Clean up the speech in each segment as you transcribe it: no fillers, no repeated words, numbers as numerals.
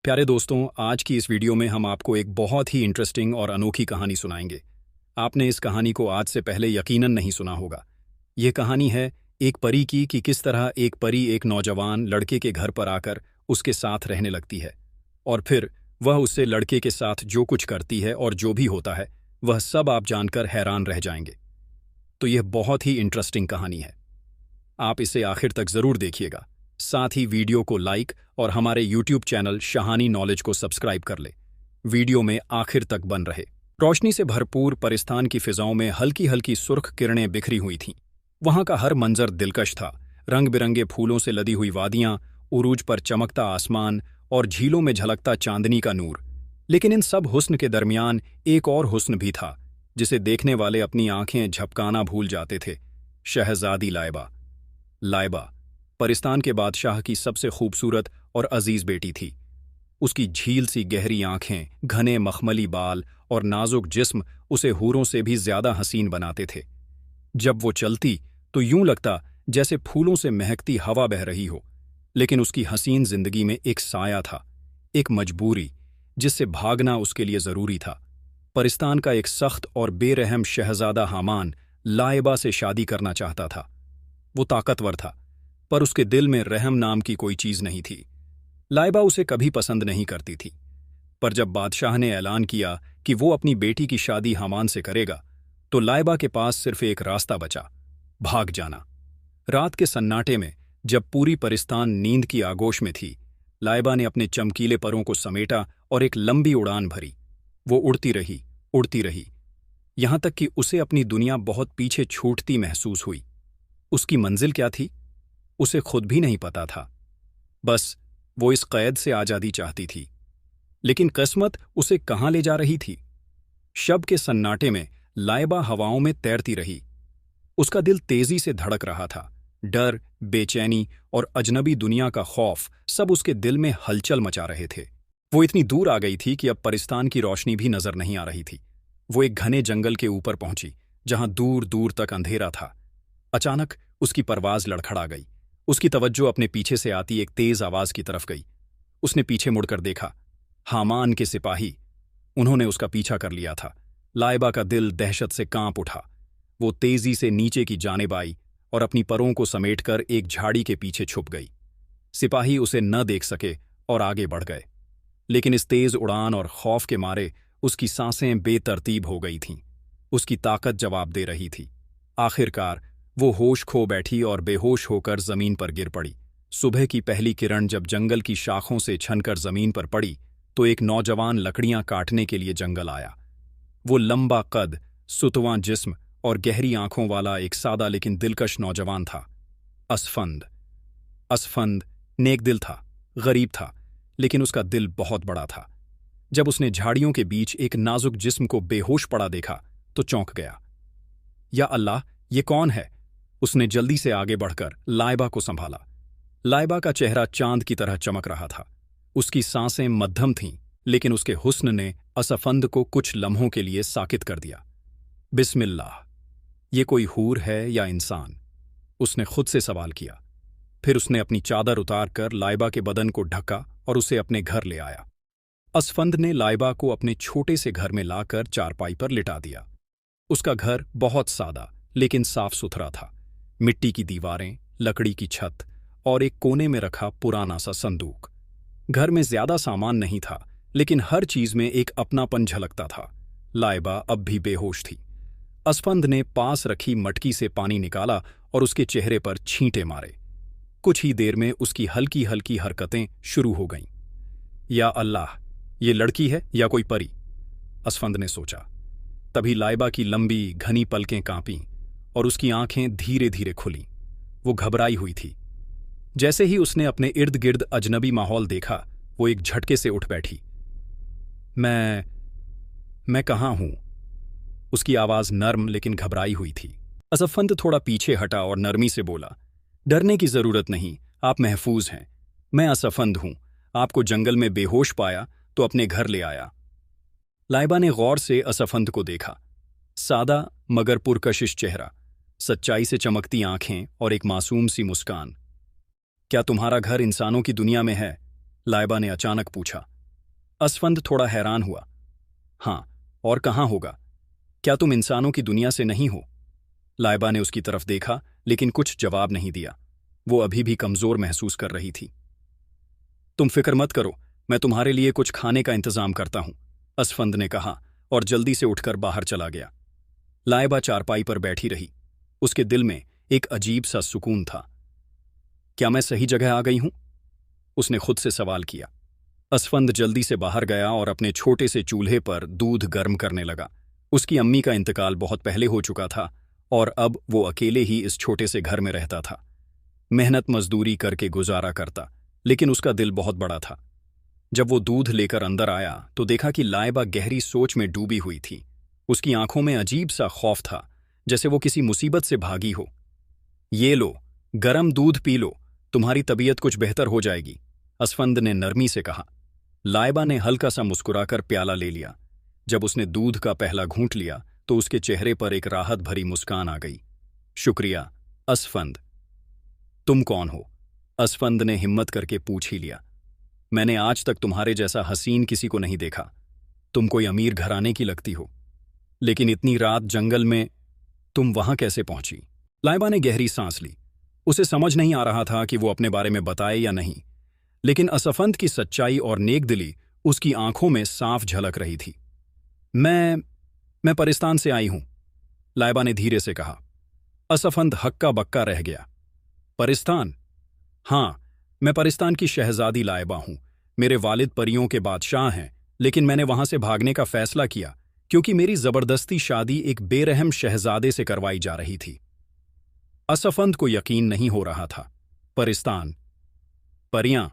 प्यारे दोस्तों, आज की इस वीडियो में हम आपको एक बहुत ही इंटरेस्टिंग और अनोखी कहानी सुनाएंगे। आपने इस कहानी को आज से पहले यकीनन नहीं सुना होगा। यह कहानी है एक परी की कि किस तरह एक परी एक नौजवान लड़के के घर पर आकर उसके साथ रहने लगती है और फिर वह उससे लड़के के साथ जो कुछ करती है और जो भी होता है वह सब आप जानकर हैरान रह जाएंगे। तो यह बहुत ही इंटरेस्टिंग कहानी है। आप इसे आखिर तक जरूर देखिएगा। साथ ही वीडियो को लाइक और हमारे YouTube चैनल शहानी नॉलेज को सब्सक्राइब कर ले। वीडियो में आखिर तक बन रहे। रोशनी से भरपूर परिस्तान की फिजाओं में हल्की हल्की सुर्ख किरणें बिखरी हुई थीं। वहां का हर मंजर दिलकश था। रंग बिरंगे फूलों से लदी हुई वादियां, उरूज पर चमकता आसमान और झीलों में झलकता चांदनी का नूर। लेकिन इन सब हुस्न के दरमियान एक और हुस्न भी था जिसे देखने वाले अपनी आंखें झपकाना भूल जाते थे। शहजादी लाइबा। लाइबा परिस्तान के बादशाह की सबसे खूबसूरत और अजीज बेटी थी। उसकी झील सी गहरी आंखें, घने मखमली बाल और नाजुक जिस्म उसे हूरों से भी ज्यादा हसीन बनाते थे। जब वो चलती तो यूं लगता जैसे फूलों से महकती हवा बह रही हो। लेकिन उसकी हसीन जिंदगी में एक साया था, एक मजबूरी जिससे भागना उसके लिए जरूरी था। परिस्तान का एक सख्त और बेरहम शहजादा हामान लाइबा से शादी करना चाहता था। वो ताकतवर था पर उसके दिल में रहम नाम की कोई चीज नहीं थी। लाइबा उसे कभी पसंद नहीं करती थी। पर जब बादशाह ने ऐलान किया कि वो अपनी बेटी की शादी हामान से करेगा तो लाइबा के पास सिर्फ एक रास्ता बचा, भाग जाना। रात के सन्नाटे में जब पूरी परिस्तान नींद की आगोश में थी, लाइबा ने अपने चमकीले परों को समेटा और एक लंबी उड़ान भरी। वो उड़ती रही, यहां तक कि उसे अपनी दुनिया बहुत पीछे छूटती महसूस हुई। उसकी मंजिल क्या थी उसे खुद भी नहीं पता था। बस वो इस कैद से आजादी चाहती थी। लेकिन किस्मत उसे कहां ले जा रही थी? शब के सन्नाटे में लाइबा हवाओं में तैरती रही। उसका दिल तेजी से धड़क रहा था। डर, बेचैनी और अजनबी दुनिया का खौफ सब उसके दिल में हलचल मचा रहे थे। वो इतनी दूर आ गई थी कि अब परिस्तान की रोशनी भी नजर नहीं आ रही थी। वो एक घने जंगल के ऊपर पहुंची जहां दूर दूर तक अंधेरा था। अचानक उसकी परवाज लड़खड़ा गई। उसकी तवज्जो अपने पीछे से आती एक तेज आवाज की तरफ गई। उसने पीछे मुड़कर देखा। हामान के सिपाही। उन्होंने उसका पीछा कर लिया था। लाइबा का दिल दहशत से कांप उठा। वो तेजी से नीचे की जानिब आई और अपनी परों को समेटकर एक झाड़ी के पीछे छुप गई। सिपाही उसे न देख सके और आगे बढ़ गए। लेकिन इस तेज उड़ान और खौफ के मारे उसकी सांसें बेतरतीब हो गई थीं। उसकी ताकत जवाब दे रही थी। आखिरकार वो होश खो बैठी और बेहोश होकर जमीन पर गिर पड़ी। सुबह की पहली किरण जब जंगल की शाखों से छनकर जमीन पर पड़ी तो एक नौजवान लकड़ियां काटने के लिए जंगल आया। वो लंबा कद, सुतवां जिस्म और गहरी आंखों वाला एक सादा लेकिन दिलकश नौजवान था। असफंद। असफंद नेक दिल था, गरीब था, लेकिन उसका दिल बहुत बड़ा था। जब उसने झाड़ियों के बीच एक नाजुक जिस्म को बेहोश पड़ा देखा तो चौंक गया। या अल्लाह, ये कौन है? उसने जल्दी से आगे बढ़कर लाइबा को संभाला। लाइबा का चेहरा चांद की तरह चमक रहा था। उसकी सांसें मध्यम थीं, लेकिन उसके हुस्न ने असफंद को कुछ लम्हों के लिए साकित कर दिया। बिस्मिल्लाह, ये कोई हूर है या इंसान? उसने खुद से सवाल किया। फिर उसने अपनी चादर उतार कर लाइबा के बदन को ढका और उसे अपने घर ले आया। असफंद ने लाइबा को अपने छोटे से घर में लाकर चारपाई पर लिटा दिया। उसका घर बहुत सादा लेकिन साफ सुथरा था। मिट्टी की दीवारें, लकड़ी की छत और एक कोने में रखा पुराना सा संदूक। घर में ज्यादा सामान नहीं था, लेकिन हर चीज में एक अपनापन झलकता था। लाइबा अब भी बेहोश थी। असफंद ने पास रखी मटकी से पानी निकाला और उसके चेहरे पर छींटे मारे। कुछ ही देर में उसकी हल्की हल्की हरकतें शुरू हो गईं। या अल्लाह, ये लड़की है या कोई परी? असफंद ने सोचा। तभी लाइबा की लंबी घनी पलकें कांपीं और उसकी आंखें धीरे धीरे खुलीं। वो घबराई हुई थी। जैसे ही उसने अपने इर्द गिर्द अजनबी माहौल देखा, वो एक झटके से उठ बैठी। मैं कहाँ हूं? उसकी आवाज नर्म लेकिन घबराई हुई थी। असफंद थोड़ा पीछे हटा और नरमी से बोला, डरने की जरूरत नहीं, आप महफूज हैं। मैं असफंद हूं। आपको जंगल में बेहोश पाया तो अपने घर ले आया। लाइबा ने गौर से असफंद को देखा। सादा मगर पुरकशिश चेहरा, सच्चाई से चमकती आंखें और एक मासूम सी मुस्कान। क्या तुम्हारा घर इंसानों की दुनिया में है? लाइबा ने अचानक पूछा। असफंद थोड़ा हैरान हुआ। हाँ, और कहाँ होगा? क्या तुम इंसानों की दुनिया से नहीं हो? लाइबा ने उसकी तरफ देखा, लेकिन कुछ जवाब नहीं दिया। वो अभी भी कमजोर महसूस कर रही थी। तुम फिक्र मत करो, मैं तुम्हारे लिए कुछ खाने का इंतजाम करता हूं, असफंद ने कहा और जल्दी से उठकर बाहर चला गया। लाइबा चारपाई पर बैठी रही। उसके दिल में एक अजीब सा सुकून था। क्या मैं सही जगह आ गई हूं? उसने खुद से सवाल किया। असफंद जल्दी से बाहर गया और अपने छोटे से चूल्हे पर दूध गर्म करने लगा। उसकी अम्मी का इंतकाल बहुत पहले हो चुका था और अब वो अकेले ही इस छोटे से घर में रहता था। मेहनत मजदूरी करके गुजारा करता, लेकिन उसका दिल बहुत बड़ा था। जब वो दूध लेकर अंदर आया तो देखा कि लाइबा गहरी सोच में डूबी हुई थी। उसकी आंखों में अजीब सा खौफ था, जैसे वो किसी मुसीबत से भागी हो। ये लो, गरम दूध पी लो, तुम्हारी तबीयत कुछ बेहतर हो जाएगी, असफंद ने नरमी से कहा। लाइबा ने हल्का सा मुस्कुराकर प्याला ले लिया। जब उसने दूध का पहला घूंट लिया तो उसके चेहरे पर एक राहत भरी मुस्कान आ गई। शुक्रिया, असफंद। तुम कौन हो? असफंद ने हिम्मत करके पूछ ही लिया। मैंने आज तक तुम्हारे जैसा हसीन किसी को नहीं देखा। तुम कोई अमीर घराने की लगती हो, लेकिन इतनी रात जंगल में तुम वहां कैसे पहुंची? लाइबा ने गहरी सांस ली। उसे समझ नहीं आ रहा था कि वो अपने बारे में बताए या नहीं, लेकिन असफंद की सच्चाई और नेकदिली उसकी आंखों में साफ झलक रही थी। मैं परिस्तान से आई हूं, लाइबा ने धीरे से कहा। असफंद हक्का बक्का रह गया। परिस्तान? हां, मैं परिस्तान की शहजादी लाइबा हूं। मेरे वालिद परियों के बादशाह हैं, लेकिन मैंने वहां से भागने का फैसला किया क्योंकि मेरी जबरदस्ती शादी एक बेरहम शहजादे से करवाई जा रही थी। असफंद को यकीन नहीं हो रहा था। परिस्तान, परियां,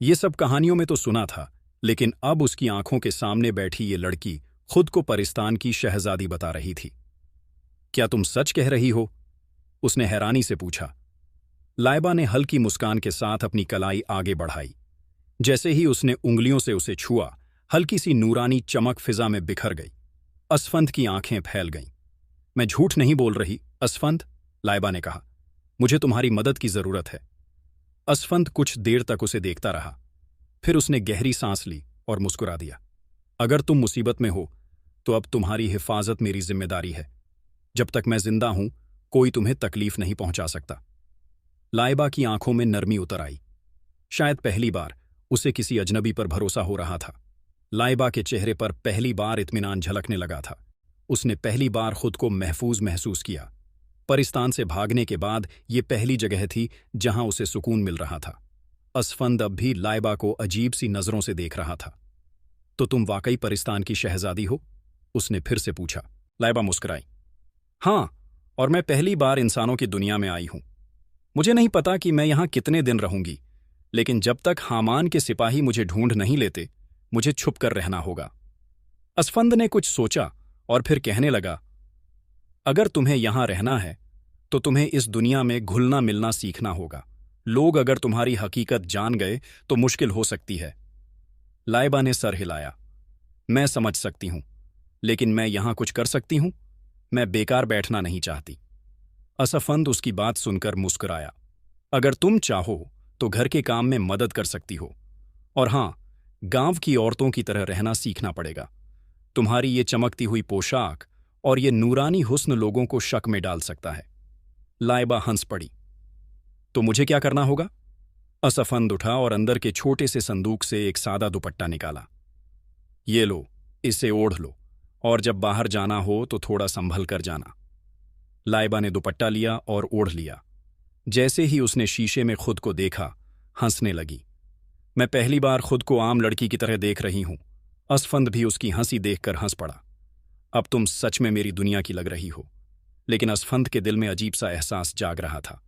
ये सब कहानियों में तो सुना था, लेकिन अब उसकी आंखों के सामने बैठी ये लड़की खुद को परिस्तान की शहजादी बता रही थी। क्या तुम सच कह रही हो? उसने हैरानी से पूछा। लाइबा ने हल्की मुस्कान के साथ अपनी कलाई आगे बढ़ाई। जैसे ही उसने उंगलियों से उसे छुआ, हल्की सी नूरानी चमक फिजा में बिखर गई। असफंद की आंखें फैल गईं। मैं झूठ नहीं बोल रही, असफंद, लाइबा ने कहा। मुझे तुम्हारी मदद की जरूरत है। असफंद कुछ देर तक उसे देखता रहा। फिर उसने गहरी सांस ली और मुस्कुरा दिया। अगर तुम मुसीबत में हो तो अब तुम्हारी हिफाजत मेरी जिम्मेदारी है। जब तक मैं जिंदा हूं, कोई तुम्हें तकलीफ नहीं पहुंचा सकता। लाइबा की आंखों में नरमी उतर आई। शायद पहली बार उसे किसी अजनबी पर भरोसा हो रहा था। लाइबा के चेहरे पर पहली बार इत्मीनान झलकने लगा था। उसने पहली बार खुद को महफूज महसूस किया। परिस्तान से भागने के बाद ये पहली जगह थी जहां उसे सुकून मिल रहा था। असफंद अब भी लाइबा को अजीब सी नजरों से देख रहा था। तो तुम वाकई परिस्तान की शहजादी हो? उसने फिर से पूछा। लाइबा मुस्कुराई। हां, और मैं पहली बार इंसानों की दुनिया में आई हूं। मुझे नहीं पता कि मैं यहां कितने दिन रहूंगी, लेकिन जब तक हामान के सिपाही मुझे ढूंढ नहीं लेते, मुझे छुप कर रहना होगा। असफंद ने कुछ सोचा और फिर कहने लगा, अगर तुम्हें यहां रहना है तो तुम्हें इस दुनिया में घुलना मिलना सीखना होगा। लोग अगर तुम्हारी हकीकत जान गए तो मुश्किल हो सकती है। लाइबा ने सर हिलाया। मैं समझ सकती हूं, लेकिन मैं यहां कुछ कर सकती हूं। मैं बेकार बैठना नहीं चाहती। असफंद उसकी बात सुनकर मुस्कुराया। अगर तुम चाहो तो घर के काम में मदद कर सकती हो, और हां, गांव की औरतों की तरह रहना सीखना पड़ेगा। तुम्हारी ये चमकती हुई पोशाक और ये नूरानी हुस्न लोगों को शक में डाल सकता है। लाइबा हंस पड़ी। तो मुझे क्या करना होगा? असफंद उठा और अंदर के छोटे से संदूक से एक सादा दुपट्टा निकाला। ये लो, इसे ओढ़ लो, और जब बाहर जाना हो तो थोड़ा संभल कर जाना। लाइबा ने दुपट्टा लिया और ओढ़ लिया। जैसे ही उसने शीशे में खुद को देखा, हंसने लगी। मैं पहली बार खुद को आम लड़की की तरह देख रही हूं। असफंद भी उसकी हंसी देखकर हंस पड़ा। अब तुम सच में मेरी दुनिया की लग रही हो। लेकिन असफंद के दिल में अजीब सा एहसास जाग रहा था।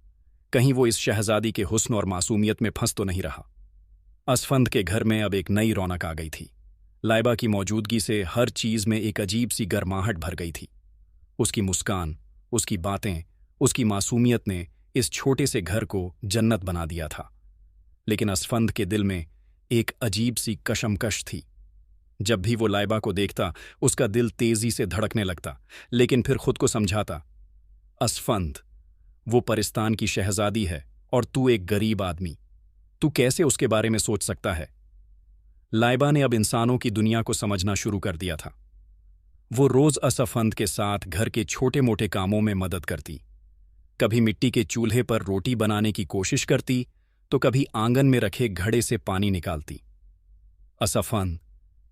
कहीं वो इस शहजादी के हुस्न और मासूमियत में फंस तो नहीं रहा। असफंद के घर में अब एक नई रौनक आ गई थी। लाइबा की मौजूदगी से हर चीज में एक अजीब सी गर्माहट भर गई थी। उसकी मुस्कान, उसकी बातें, उसकी मासूमियत ने इस छोटे से घर को जन्नत बना दिया था। लेकिन असफंद के दिल में एक अजीब सी कशमकश थी। जब भी वो लाइबा को देखता, उसका दिल तेजी से धड़कने लगता, लेकिन फिर खुद को समझाता, असफंद, वो परिस्तान की शहजादी है और तू एक गरीब आदमी। तू कैसे उसके बारे में सोच सकता है? लाइबा ने अब इंसानों की दुनिया को समझना शुरू कर दिया था। वो रोज असफंद के साथ घर के छोटे मोटे कामों में मदद करती। कभी मिट्टी के चूल्हे पर रोटी बनाने की कोशिश करती तो कभी आंगन में रखे घड़े से पानी निकालती। असफंद,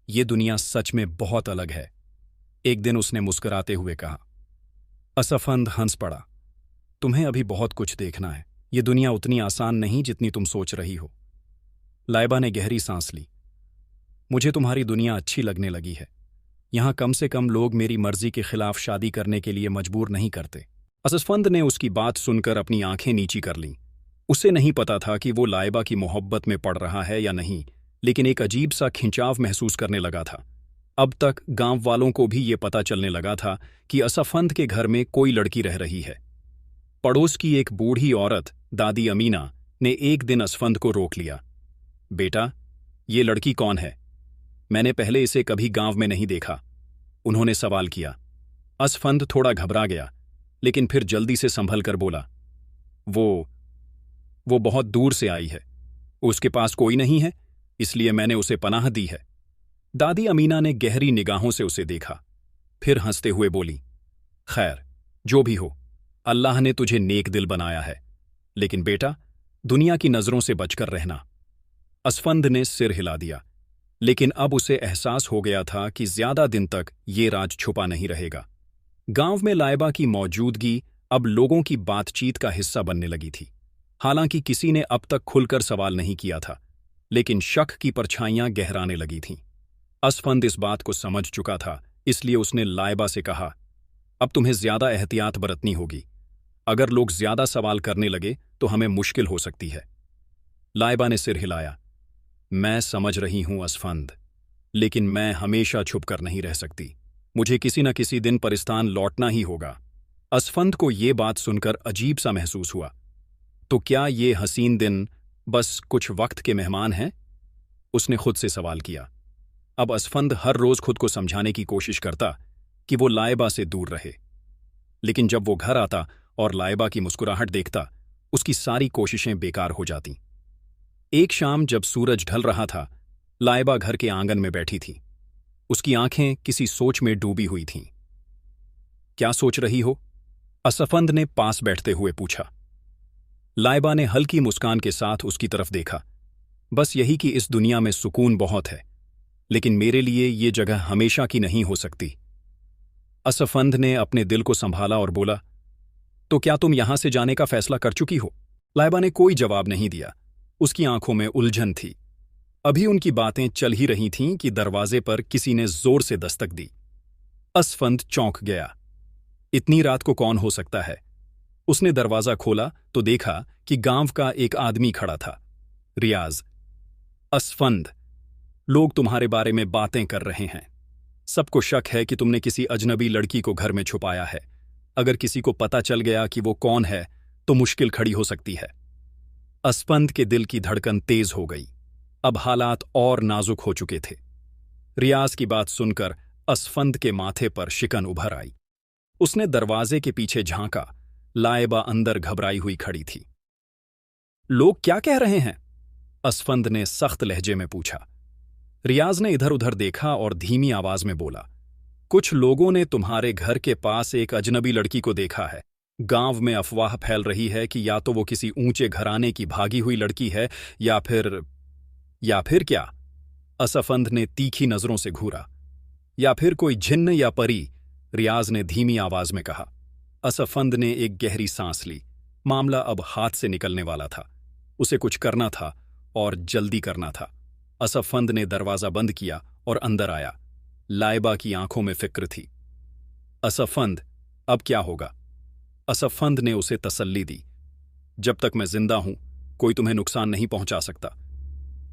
ये दुनिया सच में बहुत अलग है, एक दिन उसने मुस्कुराते हुए कहा। असफंद हंस पड़ा। तुम्हें अभी बहुत कुछ देखना है, ये दुनिया उतनी आसान नहीं जितनी तुम सोच रही हो। लाइबा ने गहरी सांस ली। मुझे तुम्हारी दुनिया अच्छी लगने लगी है। यहां कम से कम लोग मेरी मर्जी के खिलाफ शादी करने के लिए मजबूर नहीं करते। असफंद ने उसकी बात सुनकर अपनी आंखें नीची कर लीं। उसे नहीं पता था कि वो लाइबा की मोहब्बत में पड़ रहा है या नहीं, लेकिन एक अजीब सा खिंचाव महसूस करने लगा था। अब तक गांव वालों को भी ये पता चलने लगा था कि असफंद के घर में कोई लड़की रह रही है। पड़ोस की एक बूढ़ी औरत, दादी अमीना, ने एक दिन असफंद को रोक लिया। बेटा, ये लड़की कौन है? मैंने पहले इसे कभी गांव में नहीं देखा, उन्होंने सवाल किया। असफंद थोड़ा घबरा गया, लेकिन फिर जल्दी से संभल कर बोला, वो बहुत दूर से आई है। उसके पास कोई नहीं है, इसलिए मैंने उसे पनाह दी है। दादी अमीना ने गहरी निगाहों से उसे देखा, फिर हंसते हुए बोली, खैर, जो भी हो, अल्लाह ने तुझे नेक दिल बनाया है, लेकिन बेटा, दुनिया की नजरों से बचकर रहना। असफंद ने सिर हिला दिया, लेकिन अब उसे एहसास हो गया था कि ज्यादा दिन तक ये राज छुपा नहीं रहेगा। गांव में लाइबा की मौजूदगी अब लोगों की बातचीत का हिस्सा बनने लगी थी। हालांकि किसी ने अब तक खुलकर सवाल नहीं किया था, लेकिन शक की परछाइयां गहराने लगी थीं। असफंद इस बात को समझ चुका था, इसलिए उसने लाइबा से कहा, अब तुम्हें ज्यादा एहतियात बरतनी होगी। अगर लोग ज्यादा सवाल करने लगे तो हमें मुश्किल हो सकती है। लाइबा ने सिर हिलाया। मैं समझ रही हूं असफंद, लेकिन मैं हमेशा छुप कर नहीं रह सकती। मुझे किसी न किसी दिन परिस्तान लौटना ही होगा। असफंद को ये बात सुनकर अजीब सा महसूस हुआ। तो क्या ये हसीन दिन बस कुछ वक्त के मेहमान हैं? उसने खुद से सवाल किया। अब असफंद हर रोज खुद को समझाने की कोशिश करता कि वो लाइबा से दूर रहे, लेकिन जब वो घर आता और लाइबा की मुस्कुराहट देखता, उसकी सारी कोशिशें बेकार हो जातीं। एक शाम जब सूरज ढल रहा था, लाइबा घर के आंगन में बैठी थी। उसकी आंखें किसी सोच में डूबी हुई थीं। क्या सोच रही हो? असफंद ने पास बैठते हुए पूछा। लाइबा ने हल्की मुस्कान के साथ उसकी तरफ देखा। बस यही कि इस दुनिया में सुकून बहुत है, लेकिन मेरे लिए ये जगह हमेशा की नहीं हो सकती। असफंद ने अपने दिल को संभाला और बोला, तो क्या तुम यहां से जाने का फैसला कर चुकी हो? लाइबा ने कोई जवाब नहीं दिया। उसकी आंखों में उलझन थी। अभी उनकी बातें चल ही रही थीं कि दरवाजे पर किसी ने जोर से दस्तक दी। असफंद चौंक गया। इतनी रात को कौन हो सकता है? उसने दरवाजा खोला तो देखा कि गांव का एक आदमी खड़ा था। रियाज। असफंद, लोग तुम्हारे बारे में बातें कर रहे हैं। सबको शक है कि तुमने किसी अजनबी लड़की को घर में छुपाया है। अगर किसी को पता चल गया कि वो कौन है तो मुश्किल खड़ी हो सकती है। असफंद के दिल की धड़कन तेज हो गई। अब हालात और नाजुक हो चुके थे। रियाज की बात सुनकर असफंद के माथे पर शिकन उभर आई। उसने दरवाजे के पीछे झांका। लाइबा अंदर घबराई हुई खड़ी थी। लोग क्या कह रहे हैं? असफंद ने सख्त लहजे में पूछा। रियाज ने इधर उधर देखा और धीमी आवाज में बोला, कुछ लोगों ने तुम्हारे घर के पास एक अजनबी लड़की को देखा है। गांव में अफवाह फैल रही है कि या तो वो किसी ऊंचे घराने की भागी हुई लड़की है या फिर क्या? असफंद ने तीखी नजरों से घूरा। या फिर कोई जिन्न या परी, रियाज ने धीमी आवाज में कहा। असफंद ने एक गहरी सांस ली। मामला अब हाथ से निकलने वाला था। उसे कुछ करना था और जल्दी करना था। असफंद ने दरवाजा बंद किया और अंदर आया। लाइबा की आंखों में फिक्र थी। असफंद, अब क्या होगा? असफंद ने उसे तसल्ली दी। जब तक मैं जिंदा हूं, कोई तुम्हें नुकसान नहीं पहुंचा सकता,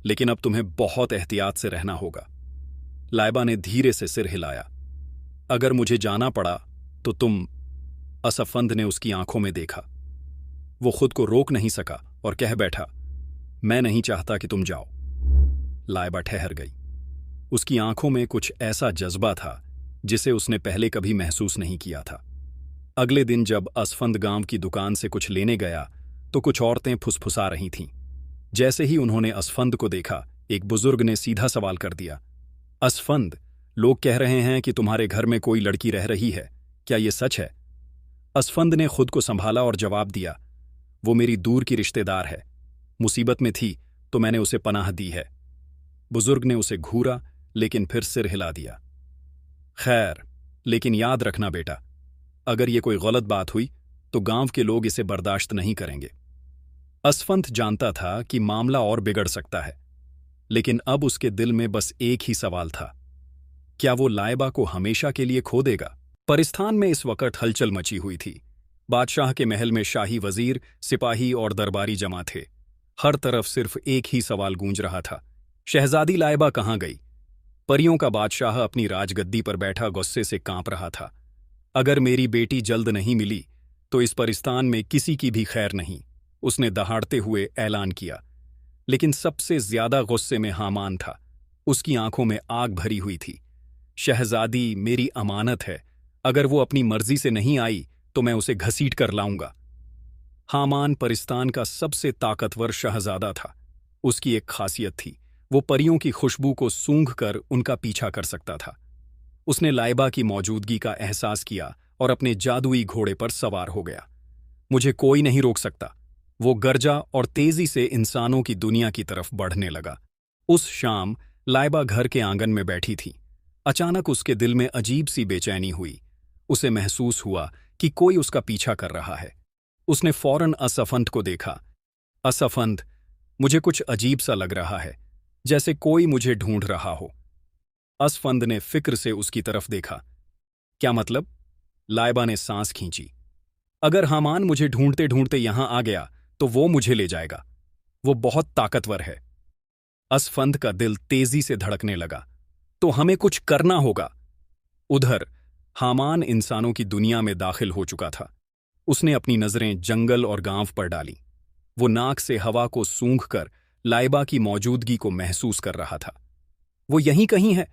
लेकिन अब तुम्हें बहुत एहतियात से रहना होगा। लाइबा ने धीरे से सिर हिलाया। अगर मुझे जाना पड़ा तो तुम? असफंद ने उसकी आंखों में देखा। वो खुद को रोक नहीं सका और कह बैठा, मैं नहीं चाहता कि तुम जाओ। लाइबा ठहर गई। उसकी आंखों में कुछ ऐसा जज्बा था जिसे उसने पहले कभी महसूस नहीं किया था। अगले दिन जब असफंद गांव की दुकान से कुछ लेने गया तो कुछ औरतें फुसफुसा रही थीं। जैसे ही उन्होंने असफंद को देखा, एक बुजुर्ग ने सीधा सवाल कर दिया। असफंद, लोग कह रहे हैं कि तुम्हारे घर में कोई लड़की रह रही है, क्या ये सच है? असफंद ने खुद को संभाला और जवाब दिया, वो मेरी दूर की रिश्तेदार है। मुसीबत में थी तो मैंने उसे पनाह दी है। बुजुर्ग ने उसे घूरा लेकिन फिर सिर हिला दिया। खैर, लेकिन याद रखना बेटा, अगर ये कोई गलत बात हुई तो गांव के लोग इसे बर्दाश्त नहीं करेंगे। असफंद जानता था कि मामला और बिगड़ सकता है, लेकिन अब उसके दिल में बस एक ही सवाल था, क्या वो लाइबा को हमेशा के लिए खो देगा? परिस्थान में इस वक्त हलचल मची हुई थी। बादशाह के महल में शाही वजीर, सिपाही और दरबारी जमा थे। हर तरफ सिर्फ एक ही सवाल गूंज रहा था, शहजादी लाइबा कहाँ गई? परियों का बादशाह अपनी राजगद्दी पर बैठा गुस्से से कांप रहा था। अगर मेरी बेटी जल्द नहीं मिली तो इस परिस्थान में किसी की भी खैर नहीं, उसने दहाड़ते हुए ऐलान किया। लेकिन सबसे ज्यादा गुस्से में हामान था। उसकी आंखों में आग भरी हुई थी। शहजादी मेरी अमानत है, अगर वो अपनी मर्जी से नहीं आई तो मैं उसे घसीट कर लाऊंगा। हामान परिस्तान का सबसे ताकतवर शहजादा था। उसकी एक खासियत थी, वो परियों की खुशबू को सूंघकर उनका पीछा कर सकता था। उसने लाइबा की मौजूदगी का एहसास किया और अपने जादुई घोड़े पर सवार हो गया। मुझे कोई नहीं रोक सकता, वो गरजा और तेजी से इंसानों की दुनिया की तरफ बढ़ने लगा। उस शाम लाइबा घर के आंगन में बैठी थी। अचानक उसके दिल में अजीब सी बेचैनी हुई। उसे महसूस हुआ कि कोई उसका पीछा कर रहा है। उसने फौरन असफंद को देखा। असफंद, मुझे कुछ अजीब सा लग रहा है, जैसे कोई मुझे ढूंढ रहा हो। असफंद ने फिक्र से उसकी तरफ देखा। क्या मतलब? लाइबा ने सांस खींची। अगर हामान मुझे ढूंढते ढूंढते यहां आ गया तो वो मुझे ले जाएगा। वो बहुत ताकतवर है। असफंद का दिल तेजी से धड़कने लगा। तो हमें कुछ करना होगा। उधर हामान इंसानों की दुनिया में दाखिल हो चुका था। उसने अपनी नजरें जंगल और गांव पर डाली। वो नाक से हवा को सूंघकर लाइबा की मौजूदगी को महसूस कर रहा था। वो यहीं कहीं है,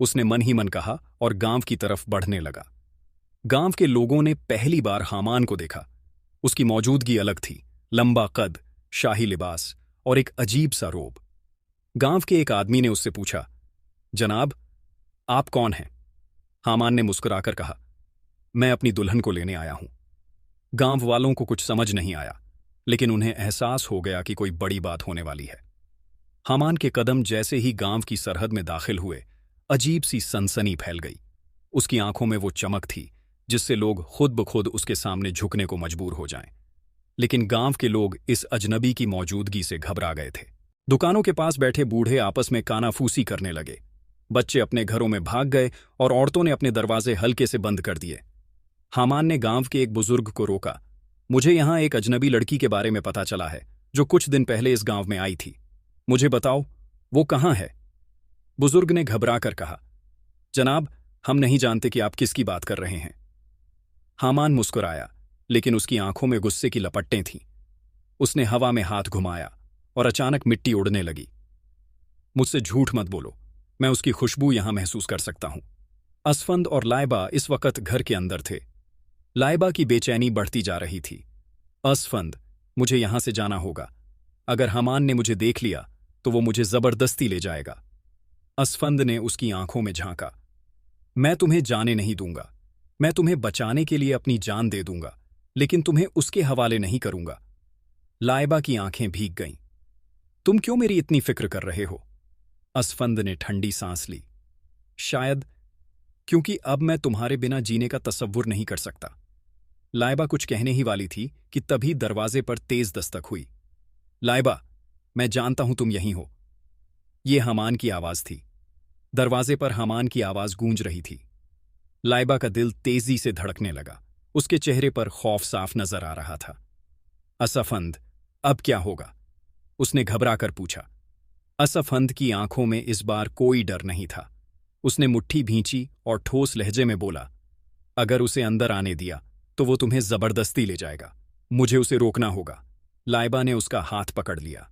उसने मन ही मन कहा और गांव की तरफ बढ़ने लगा। गांव के लोगों ने पहली बार हामान को देखा। उसकी मौजूदगी अलग थी, लंबा कद, शाही लिबास और एक अजीब सा रोब। गांव के एक आदमी ने उससे पूछा, जनाब, आप कौन हैं? हामान ने मुस्कुराकर कहा, मैं अपनी दुल्हन को लेने आया हूं। गांव वालों को कुछ समझ नहीं आया, लेकिन उन्हें एहसास हो गया कि कोई बड़ी बात होने वाली है। हामान के कदम जैसे ही गांव की सरहद में दाखिल हुए, अजीब सी सनसनी फैल गई। उसकी आंखों में वो चमक थी जिससे लोग खुद ब खुद उसके सामने झुकने को मजबूर हो जाएं। लेकिन गांव के लोग इस अजनबी की मौजूदगी से घबरा गए थे। दुकानों के पास बैठे बूढ़े आपस में कानाफूसी करने लगे। बच्चे अपने घरों में भाग गए और औरतों ने अपने दरवाजे हल्के से बंद कर दिए। हामान ने गांव के एक बुजुर्ग को रोका। मुझे यहां एक अजनबी लड़की के बारे में पता चला है जो कुछ दिन पहले इस गांव में आई थी। मुझे बताओ, वो कहां है? बुजुर्ग ने घबरा कर कहा, जनाब, हम नहीं जानते कि आप किसकी बात कर रहे हैं। हामान मुस्कुराया, लेकिन उसकी आंखों में गुस्से की लपटें थीं। उसने हवा में हाथ घुमाया और अचानक मिट्टी उड़ने लगी। मुझसे झूठ मत बोलो, मैं उसकी खुशबू यहां महसूस कर सकता हूं। असफंद और लाइबा इस वक्त घर के अंदर थे। लाइबा की बेचैनी बढ़ती जा रही थी। असफंद, मुझे यहां से जाना होगा। अगर हामान ने मुझे देख लिया तो वो मुझे जबरदस्ती ले जाएगा। असफंद ने उसकी आंखों में झांका। मैं तुम्हें जाने नहीं दूंगा। मैं तुम्हें बचाने के लिए अपनी जान दे दूंगा, लेकिन तुम्हें उसके हवाले नहीं करूंगा। लाइबा की आंखें भीग गईं। तुम क्यों मेरी इतनी फिक्र कर रहे हो? असफंद ने ठंडी सांस ली। शायद क्योंकि अब मैं तुम्हारे बिना जीने का तसव्वुर नहीं कर सकता। लाइबा कुछ कहने ही वाली थी कि तभी दरवाजे पर तेज दस्तक हुई। लाइबा, मैं जानता हूं तुम यहीं हो। ये हामान की आवाज थी। दरवाजे पर हामान की आवाज गूंज रही थी। लाइबा का दिल तेजी से धड़कने लगा। उसके चेहरे पर खौफ साफ नजर आ रहा था। असफंद, अब क्या होगा? उसने घबरा कर पूछा। असफंद की आंखों में इस बार कोई डर नहीं था। उसने मुट्ठी भींची और ठोस लहजे में बोला, अगर उसे अंदर आने दिया तो वो तुम्हें जबरदस्ती ले जाएगा। मुझे उसे रोकना होगा। लाइबा ने उसका हाथ पकड़ लिया।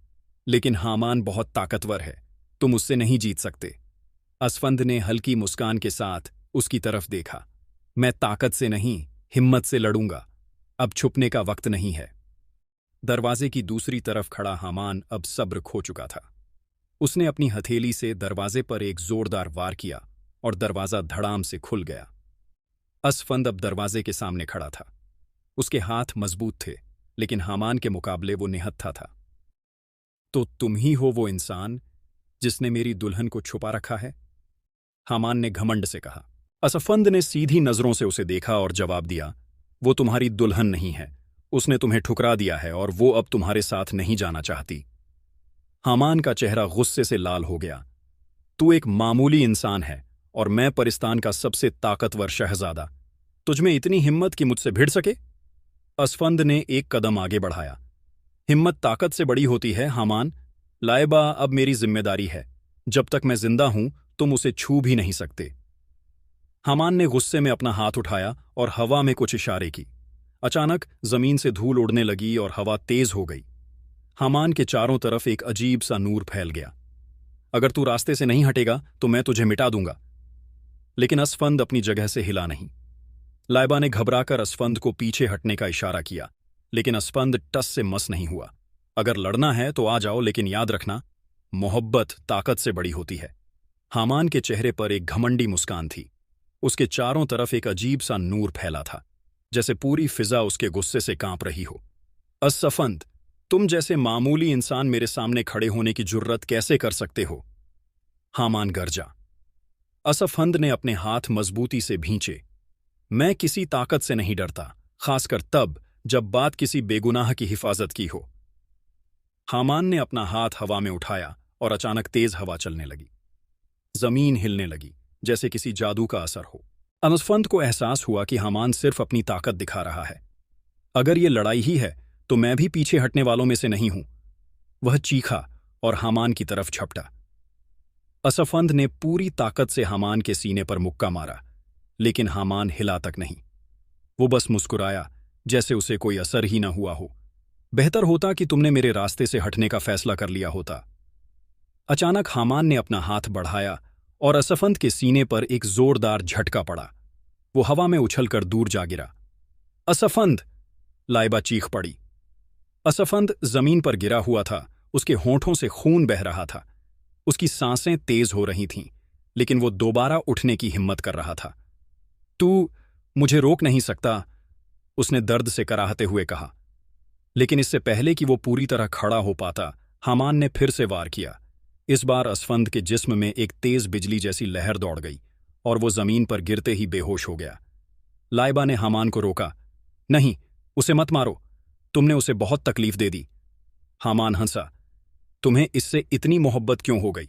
लेकिन हामान बहुत ताकतवर है, तुम उससे नहीं जीत सकते। असफंद ने हल्की मुस्कान के साथ उसकी तरफ देखा। मैं ताकत से नहीं, हिम्मत से लड़ूंगा। अब छुपने का वक्त नहीं है। दरवाजे की दूसरी तरफ खड़ा हामान अब सब्र खो चुका था। उसने अपनी हथेली से दरवाजे पर एक जोरदार वार किया और दरवाजा धड़ाम से खुल गया। असफंद अब दरवाजे के सामने खड़ा था। उसके हाथ मजबूत थे, लेकिन हामान के मुकाबले वो निहत्था था। तो तुम ही हो वो इंसान जिसने मेरी दुल्हन को छुपा रखा है? हामान ने घमंड से कहा। असफंद ने सीधी नजरों से उसे देखा और जवाब दिया, वो तुम्हारी दुल्हन नहीं है। उसने तुम्हें ठुकरा दिया है और वो अब तुम्हारे साथ नहीं जाना चाहती। हामान का चेहरा गुस्से से लाल हो गया। तू एक मामूली इंसान है और मैं परिस्तान का सबसे ताकतवर शहजादा। तुझमें इतनी हिम्मत कि मुझसे भिड़ सके? असफंद ने एक कदम आगे बढ़ाया। हिम्मत ताकत से बड़ी होती है हामान। लाइबा अब मेरी जिम्मेदारी है। जब तक मैं जिंदा हूं तुम उसे छू भी नहीं सकते। हामान ने गुस्से में अपना हाथ उठाया और हवा में कुछ इशारे की। अचानक जमीन से धूल उड़ने लगी और हवा तेज हो गई। हामान के चारों तरफ एक अजीब सा नूर फैल गया। अगर तू रास्ते से नहीं हटेगा तो मैं तुझे मिटा दूंगा। लेकिन असफंद अपनी जगह से हिला नहीं। लाइबा ने घबराकर असफंद को पीछे हटने का इशारा किया, लेकिन असफंद टस से मस नहीं हुआ। अगर लड़ना है तो आ जाओ, लेकिन याद रखना, मोहब्बत ताकत से बड़ी होती है। हामान के चेहरे पर एक घमंडी मुस्कान थी। उसके चारों तरफ एक अजीब सा नूर फैला था, जैसे पूरी फिजा उसके गुस्से से कांप रही हो। असफंद, तुम जैसे मामूली इंसान मेरे सामने खड़े होने की जुर्रत कैसे कर सकते हो? हामान गरजा। असफंद ने अपने हाथ मजबूती से भींचे। मैं किसी ताकत से नहीं डरता, खासकर तब जब बात किसी बेगुनाह की हिफाजत की हो। हामान ने अपना हाथ हवा में उठाया और अचानक तेज हवा चलने लगी। जमीन हिलने लगी, जैसे किसी जादू का असर हो। असफंद को एहसास हुआ कि हामान सिर्फ अपनी ताकत दिखा रहा है। अगर ये लड़ाई ही है तो मैं भी पीछे हटने वालों में से नहीं हूं। वह चीखा और हामान की तरफ झपटा। असफंद ने पूरी ताकत से हामान के सीने पर मुक्का मारा, लेकिन हामान हिला तक नहीं। वो बस मुस्कुराया, जैसे उसे कोई असर ही न हुआ हो। बेहतर होता कि तुमने मेरे रास्ते से हटने का फैसला कर लिया होता। अचानक हामान ने अपना हाथ बढ़ाया और असफंद के सीने पर एक जोरदार झटका पड़ा। वो हवा में उछलकर दूर जा गिरा। असफंद! लाइबा चीख पड़ी। असफंद जमीन पर गिरा हुआ था। उसके होंठों से खून बह रहा था। उसकी सांसें तेज हो रही थीं, लेकिन वो दोबारा उठने की हिम्मत कर रहा था। तू मुझे रोक नहीं सकता, उसने दर्द से कराहते हुए कहा। लेकिन इससे पहले कि वो पूरी तरह खड़ा हो पाता, हामान ने फिर से वार किया। इस बार असफंद के जिस्म में एक तेज बिजली जैसी लहर दौड़ गई और वो जमीन पर गिरते ही बेहोश हो गया। लाइबा ने हामान को रोका। नहीं, उसे मत मारो, तुमने उसे बहुत तकलीफ दे दी। हामान हंसा। तुम्हें इससे इतनी मोहब्बत क्यों हो गई?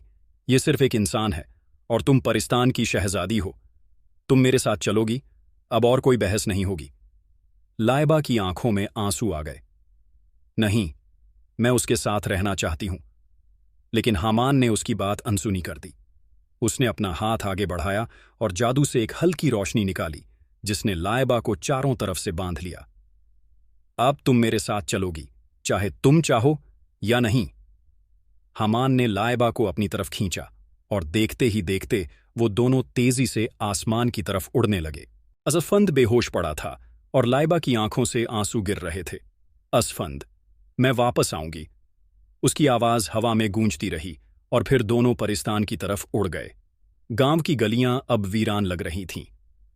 ये सिर्फ एक इंसान है और तुम परिस्तान की शहजादी हो। तुम मेरे साथ चलोगी? अब और कोई बहस नहीं होगी। लाइबा की आंखों में आंसू आ गए। नहीं, मैं उसके साथ रहना चाहती हूं। लेकिन हामान ने उसकी बात अनसुनी कर दी। उसने अपना हाथ आगे बढ़ाया और जादू से एक हल्की रोशनी निकाली, जिसने लाइबा को चारों तरफ से बांध लिया। अब तुम मेरे साथ चलोगी, चाहे तुम चाहो या नहीं। हामान ने लाइबा को अपनी तरफ खींचा और देखते ही देखते वो दोनों तेजी से आसमान की तरफ उड़ने लगे। असफंद बेहोश पड़ा था और लाइबा की आंखों से आंसू गिर रहे थे। असफंद, मैं वापस आऊंगी। उसकी आवाज हवा में गूंजती रही और फिर दोनों परिस्तान की तरफ उड़ गए। गांव की गलियां अब वीरान लग रही थीं।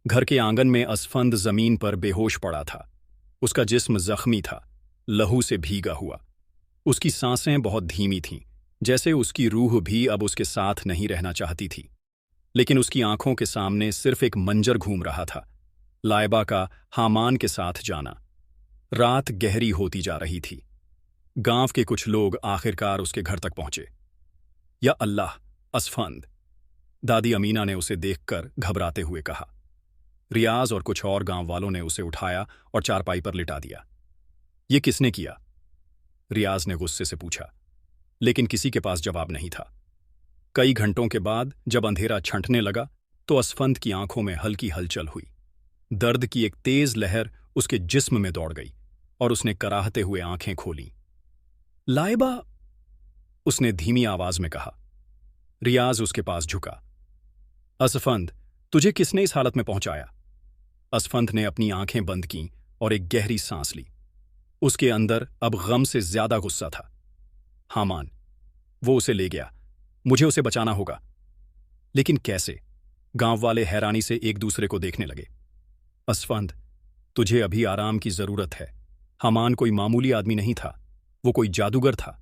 घर के आंगन में असफंद जमीन पर बेहोश पड़ा था। उसका जिस्म जख्मी था, लहू से भीगा हुआ। उसकी सांसें बहुत धीमी थीं, जैसे उसकी रूह भी अब उसके साथ नहीं रहना चाहती थी। लेकिन उसकी आंखों के सामने सिर्फ एक मंजर घूम रहा था, लाइबा का हामान के साथ जाना। रात गहरी होती जा रही थी। गांव के कुछ लोग आखिरकार उसके घर तक पहुंचे। या अल्लाह, असफंद! दादी अमीना ने उसे देखकर घबराते हुए कहा। रियाज और कुछ और गांव वालों ने उसे उठाया और चारपाई पर लिटा दिया। ये किसने किया? रियाज ने गुस्से से पूछा, लेकिन किसी के पास जवाब नहीं था। कई घंटों के बाद जब अंधेरा छंटने लगा तो असफंद की आंखों में हल्की हलचल हुई। दर्द की एक तेज लहर उसके जिस्म में दौड़ गई और उसने कराहते हुए आंखें खोलीं। लाइबा, उसने धीमी आवाज में कहा। रियाज उसके पास झुका। असफंद, तुझे किसने इस हालत में पहुंचाया? असफंद ने अपनी आंखें बंद कीं और एक गहरी सांस ली। उसके अंदर अब गम से ज्यादा गुस्सा था। हामान, वो उसे ले गया। मुझे उसे बचाना होगा। लेकिन कैसे? गांव वाले हैरानी से एक दूसरे को देखने लगे। असफंद, तुझे अभी आराम की जरूरत है। हामान कोई मामूली आदमी नहीं था, वो कोई जादूगर था।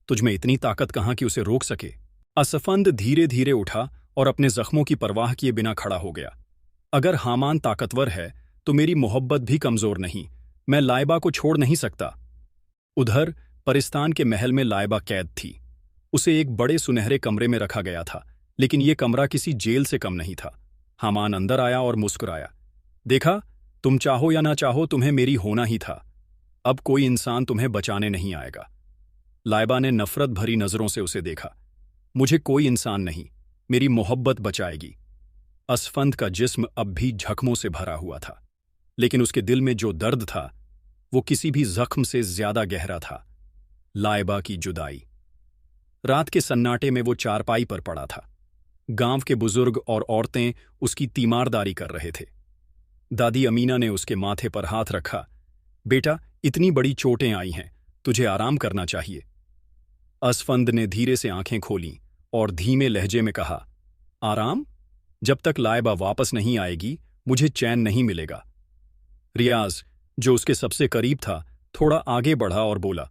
तुझमें इतनी ताकत कहाँ कि उसे रोक सके? असफंद धीरे धीरे उठा और अपने जख्मों की परवाह किए बिना खड़ा हो गया। अगर हामान ताकतवर है तो मेरी मोहब्बत भी कमजोर नहीं। मैं लाइबा को छोड़ नहीं सकता। उधर परिस्तान के महल में लाइबा कैद थी। उसे एक बड़े सुनहरे कमरे में रखा गया था, लेकिन यह कमरा किसी जेल से कम नहीं था। हामान अंदर आया और मुस्कुराया। देखा, तुम चाहो या ना चाहो तुम्हें मेरी होना ही था। अब कोई इंसान तुम्हें बचाने नहीं आएगा। लाइबा ने नफरत भरी नजरों से उसे देखा। मुझे कोई इंसान नहीं, मेरी मोहब्बत बचाएगी। असफंद का जिस्म अब भी जख्मों से भरा हुआ था, लेकिन उसके दिल में जो दर्द था वो किसी भी जख्म से ज्यादा गहरा था। लाइबा की जुदाई। रात के सन्नाटे में वो चारपाई पर पड़ा था। गांव के बुजुर्ग और औरतें उसकी तीमारदारी कर रहे थे। दादी अमीना ने उसके माथे पर हाथ रखा। बेटा, इतनी बड़ी चोटें आई हैं, तुझे आराम करना चाहिए। असफंद ने धीरे से आंखें खोलीं और धीमे लहजे में कहा, आराम? जब तक लाइबा वापस नहीं आएगी मुझे चैन नहीं मिलेगा। रियाज, जो उसके सबसे करीब था, थोड़ा आगे बढ़ा और बोला,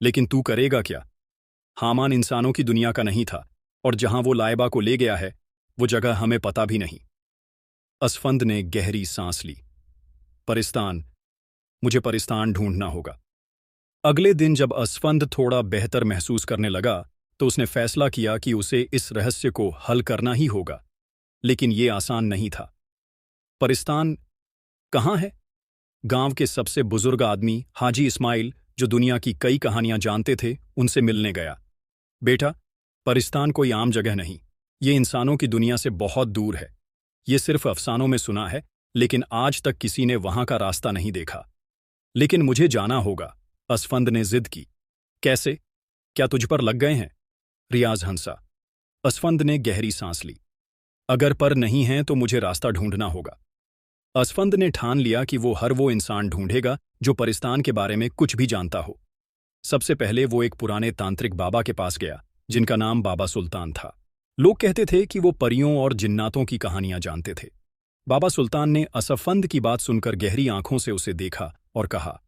लेकिन तू करेगा क्या? हामान इंसानों की दुनिया का नहीं था, और जहां वो लाइबा को ले गया है वो जगह हमें पता भी नहीं। असफंद ने गहरी सांस ली। परिस्तान, मुझे परिस्तान ढूंढना होगा। अगले दिन जब असफंद थोड़ा बेहतर महसूस करने लगा तो उसने फैसला किया कि उसे इस रहस्य को हल करना ही होगा। लेकिन ये आसान नहीं था। परिस्तान कहाँ है? गांव के सबसे बुजुर्ग आदमी हाजी इस्माइल, जो दुनिया की कई कहानियां जानते थे, उनसे मिलने गया। बेटा, परिस्तान कोई आम जगह नहीं, ये इंसानों की दुनिया से बहुत दूर है। ये सिर्फ अफसानों में सुना है, लेकिन आज तक किसी ने वहां का रास्ता नहीं देखा। लेकिन मुझे जाना होगा, असफंद ने जिद की। कैसे? क्या तुझ पर लग गए हैं? रियाज हंसा। असफंद ने गहरी सांस ली। अगर पर नहीं है तो मुझे रास्ता ढूंढना होगा। असफंद ने ठान लिया कि वो इंसान ढूंढेगा जो परिस्तान के बारे में कुछ भी जानता हो। सबसे पहले वो एक पुराने तांत्रिक बाबा के पास गया, जिनका नाम बाबा सुल्तान था। लोग कहते थे कि वो परियों और जिन्नातों की कहानियां जानते थे। बाबा सुल्तान ने असफंद की बात सुनकर गहरी आंखों से उसे देखा और कहा,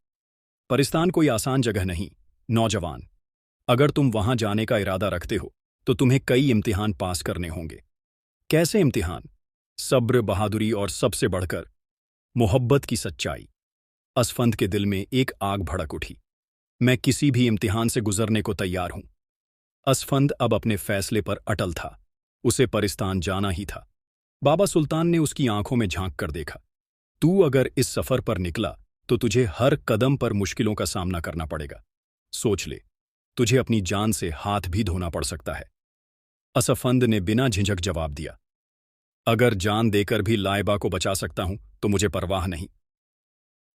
परिस्तान कोई आसान जगह नहीं, नौजवान। अगर तुम वहां जाने का इरादा रखते हो तो तुम्हें कई इम्तिहान पास करने होंगे। कैसे इम्तिहान? सब्र, बहादुरी और सबसे बढ़कर मोहब्बत की सच्चाई। असफंद के दिल में एक आग भड़क उठी। मैं किसी भी इम्तिहान से गुजरने को तैयार हूं। असफंद अब अपने फैसले पर अटल था। उसे परिस्तान जाना ही था। बाबा सुल्तान ने उसकी आंखों में झांक कर देखा। तू अगर इस सफर पर निकला तो तुझे हर कदम पर मुश्किलों का सामना करना पड़ेगा। सोच ले, तुझे अपनी जान से हाथ भी धोना पड़ सकता है। असफंद ने बिना झिझक जवाब दिया, अगर जान देकर भी लाइबा को बचा सकता हूं तो मुझे परवाह नहीं।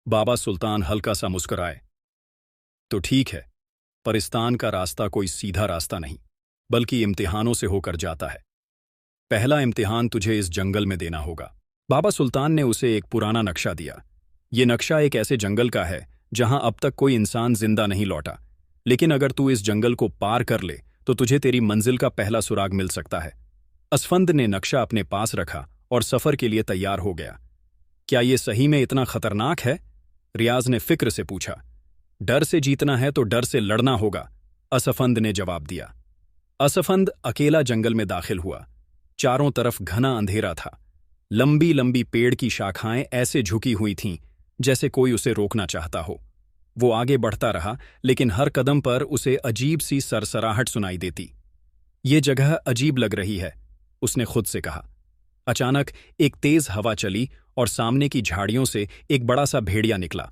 बाबा सुल्तान हल्का सा मुस्कुराए। तो ठीक है, परिस्तान का रास्ता कोई सीधा रास्ता नहीं, बल्कि इम्तिहानों से होकर जाता है। पहला इम्तिहान तुझे इस जंगल में देना होगा। बाबा सुल्तान ने उसे एक पुराना नक्शा दिया। ये नक्शा एक ऐसे जंगल का है जहां अब तक कोई इंसान जिंदा नहीं लौटा, लेकिन अगर तू इस जंगल को पार कर ले तो तुझे तेरी मंजिल का पहला सुराग मिल सकता है। असफंद ने नक्शा अपने पास रखा और सफर के लिए तैयार हो गया। क्या ये सही में इतना खतरनाक है? रियाज ने फिक्र से पूछा। डर से जीतना है तो डर से लड़ना होगा, असफंद ने जवाब दिया। असफंद अकेला जंगल में दाखिल हुआ। चारों तरफ घना अंधेरा था। लंबी लंबी पेड़ की शाखाएं ऐसे झुकी हुई थीं जैसे कोई उसे रोकना चाहता हो। वो आगे बढ़ता रहा, लेकिन हर कदम पर उसे अजीब सी सरसराहट सुनाई देती। ये जगह अजीब लग रही है, उसने खुद से कहा। अचानक एक तेज हवा चली और सामने की झाड़ियों से एक बड़ा सा भेड़िया निकला।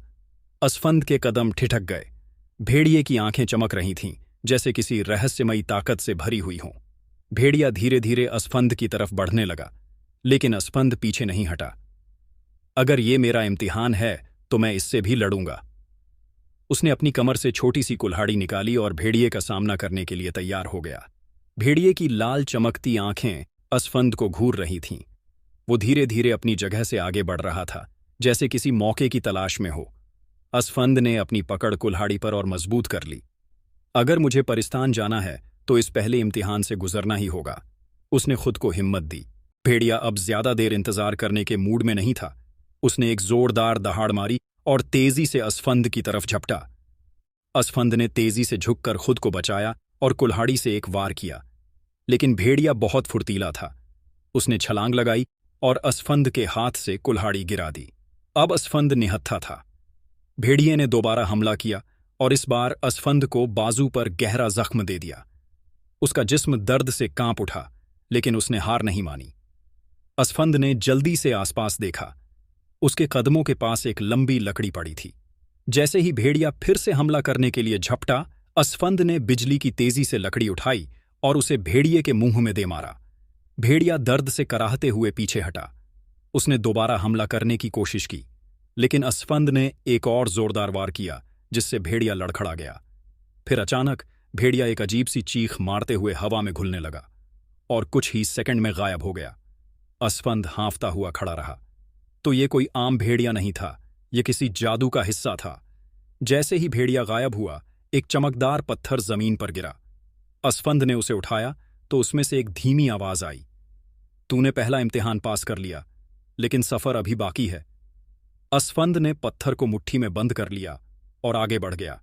असफंद के कदम ठिठक गए। भेड़िए की आंखें चमक रही थीं, जैसे किसी रहस्यमयी ताकत से भरी हुई हों। भेड़िया धीरे धीरे असफंद की तरफ बढ़ने लगा, लेकिन असफंद पीछे नहीं हटा। अगर ये मेरा इम्तिहान है तो मैं इससे भी लड़ूंगा। उसने अपनी कमर से छोटी सी कुल्हाड़ी निकाली और भेड़िए का सामना करने के लिए तैयार हो गया। भेड़िए की लाल चमकती आंखें असफंद को घूर रही थीं। वो धीरे धीरे अपनी जगह से आगे बढ़ रहा था, जैसे किसी मौके की तलाश में हो। असफंद ने अपनी पकड़ कुल्हाड़ी पर और मजबूत कर ली। अगर मुझे परिस्तान जाना है तो इस पहले इम्तिहान से गुजरना ही होगा। उसने खुद को हिम्मत दी। भेड़िया अब ज्यादा देर इंतजार करने के मूड में नहीं था। उसने एक जोरदार दहाड़ मारी और तेजी से असफंद की तरफ झपटा। असफंद ने तेजी से झुककर खुद को बचाया और कुल्हाड़ी से एक वार किया, लेकिन भेड़िया बहुत फुर्तीला था। उसने छलांग लगाई और असफंद के हाथ से कुल्हाड़ी गिरा दी। अब असफंद निहत्था था। भेड़िए ने दोबारा हमला किया और इस बार असफंद को बाजू पर गहरा जख्म दे दिया। उसका जिस्म दर्द से कांप उठा, लेकिन उसने हार नहीं मानी। असफंद ने जल्दी से आसपास देखा। उसके कदमों के पास एक लंबी लकड़ी पड़ी थी। जैसे ही भेड़िया फिर से हमला करने के लिए झपटा, असफंद ने बिजली की तेजी से लकड़ी उठाई और उसे भेड़िए के मुंह में दे मारा। भेड़िया दर्द से कराहते हुए पीछे हटा। उसने दोबारा हमला करने की कोशिश की, लेकिन असफंद ने एक और जोरदार वार किया, जिससे भेड़िया लड़खड़ा गया। फिर अचानक भेड़िया एक अजीब सी चीख मारते हुए हवा में घुलने लगा और कुछ ही सेकंड में गायब हो गया। असफंद हांफता हुआ खड़ा रहा। तो ये कोई आम भेड़िया नहीं था, ये किसी जादू का हिस्सा था। जैसे ही भेड़िया गायब हुआ, एक चमकदार पत्थर जमीन पर गिरा। असफंद ने उसे उठाया तो उसमें से एक धीमी आवाज आई, तूने पहला इम्तिहान पास कर लिया, लेकिन सफर अभी बाकी है। असफंद ने पत्थर को मुट्ठी में बंद कर लिया और आगे बढ़ गया।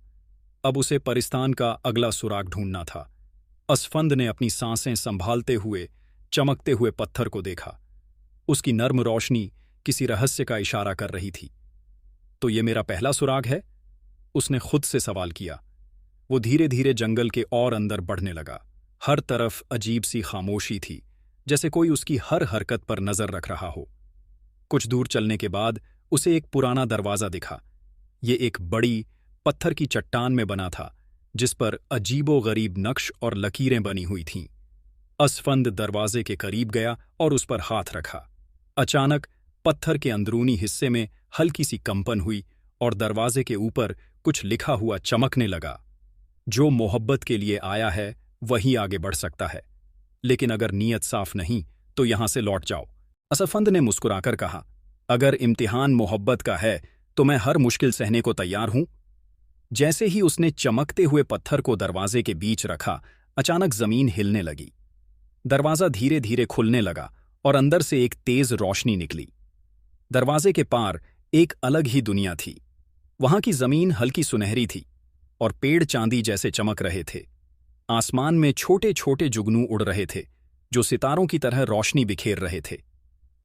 अब उसे परिस्तान का अगला सुराग ढूंढना था। असफंद ने अपनी सांसें संभालते हुए चमकते हुए पत्थर को देखा। उसकी नर्म रोशनी किसी रहस्य का इशारा कर रही थी। तो ये मेरा पहला सुराग है? उसने खुद से सवाल किया। वो धीरे धीरे जंगल के और अंदर बढ़ने लगा। हर तरफ अजीब सी खामोशी थी, जैसे कोई उसकी हर हरकत पर नजर रख रहा हो। कुछ दूर चलने के बाद उसे एक पुराना दरवाजा दिखा। ये एक बड़ी पत्थर की चट्टान में बना था, जिस पर अजीबोगरीब नक्श और लकीरें बनी हुई थीं। असफंद दरवाजे के करीब गया और उस पर हाथ रखा। अचानक पत्थर के अंदरूनी हिस्से में हल्की सी कंपन हुई और दरवाजे के ऊपर कुछ लिखा हुआ चमकने लगा। जो मोहब्बत के लिए आया है वही आगे बढ़ सकता है, लेकिन अगर नीयत साफ नहीं तो यहां से लौट जाओ। असफंद ने मुस्कुराकर कहा, अगर इम्तिहान मोहब्बत का है तो मैं हर मुश्किल सहने को तैयार हूं। जैसे ही उसने चमकते हुए पत्थर को दरवाजे के बीच रखा, अचानक जमीन हिलने लगी। दरवाजा धीरे धीरे खुलने लगा और अंदर से एक तेज रोशनी निकली। दरवाजे के पार एक अलग ही दुनिया थी। वहां की जमीन हल्की सुनहरी थी और पेड़ चांदी जैसे चमक रहे थे। आसमान में छोटे छोटे जुगनू उड़ रहे थे, जो सितारों की तरह रोशनी बिखेर रहे थे।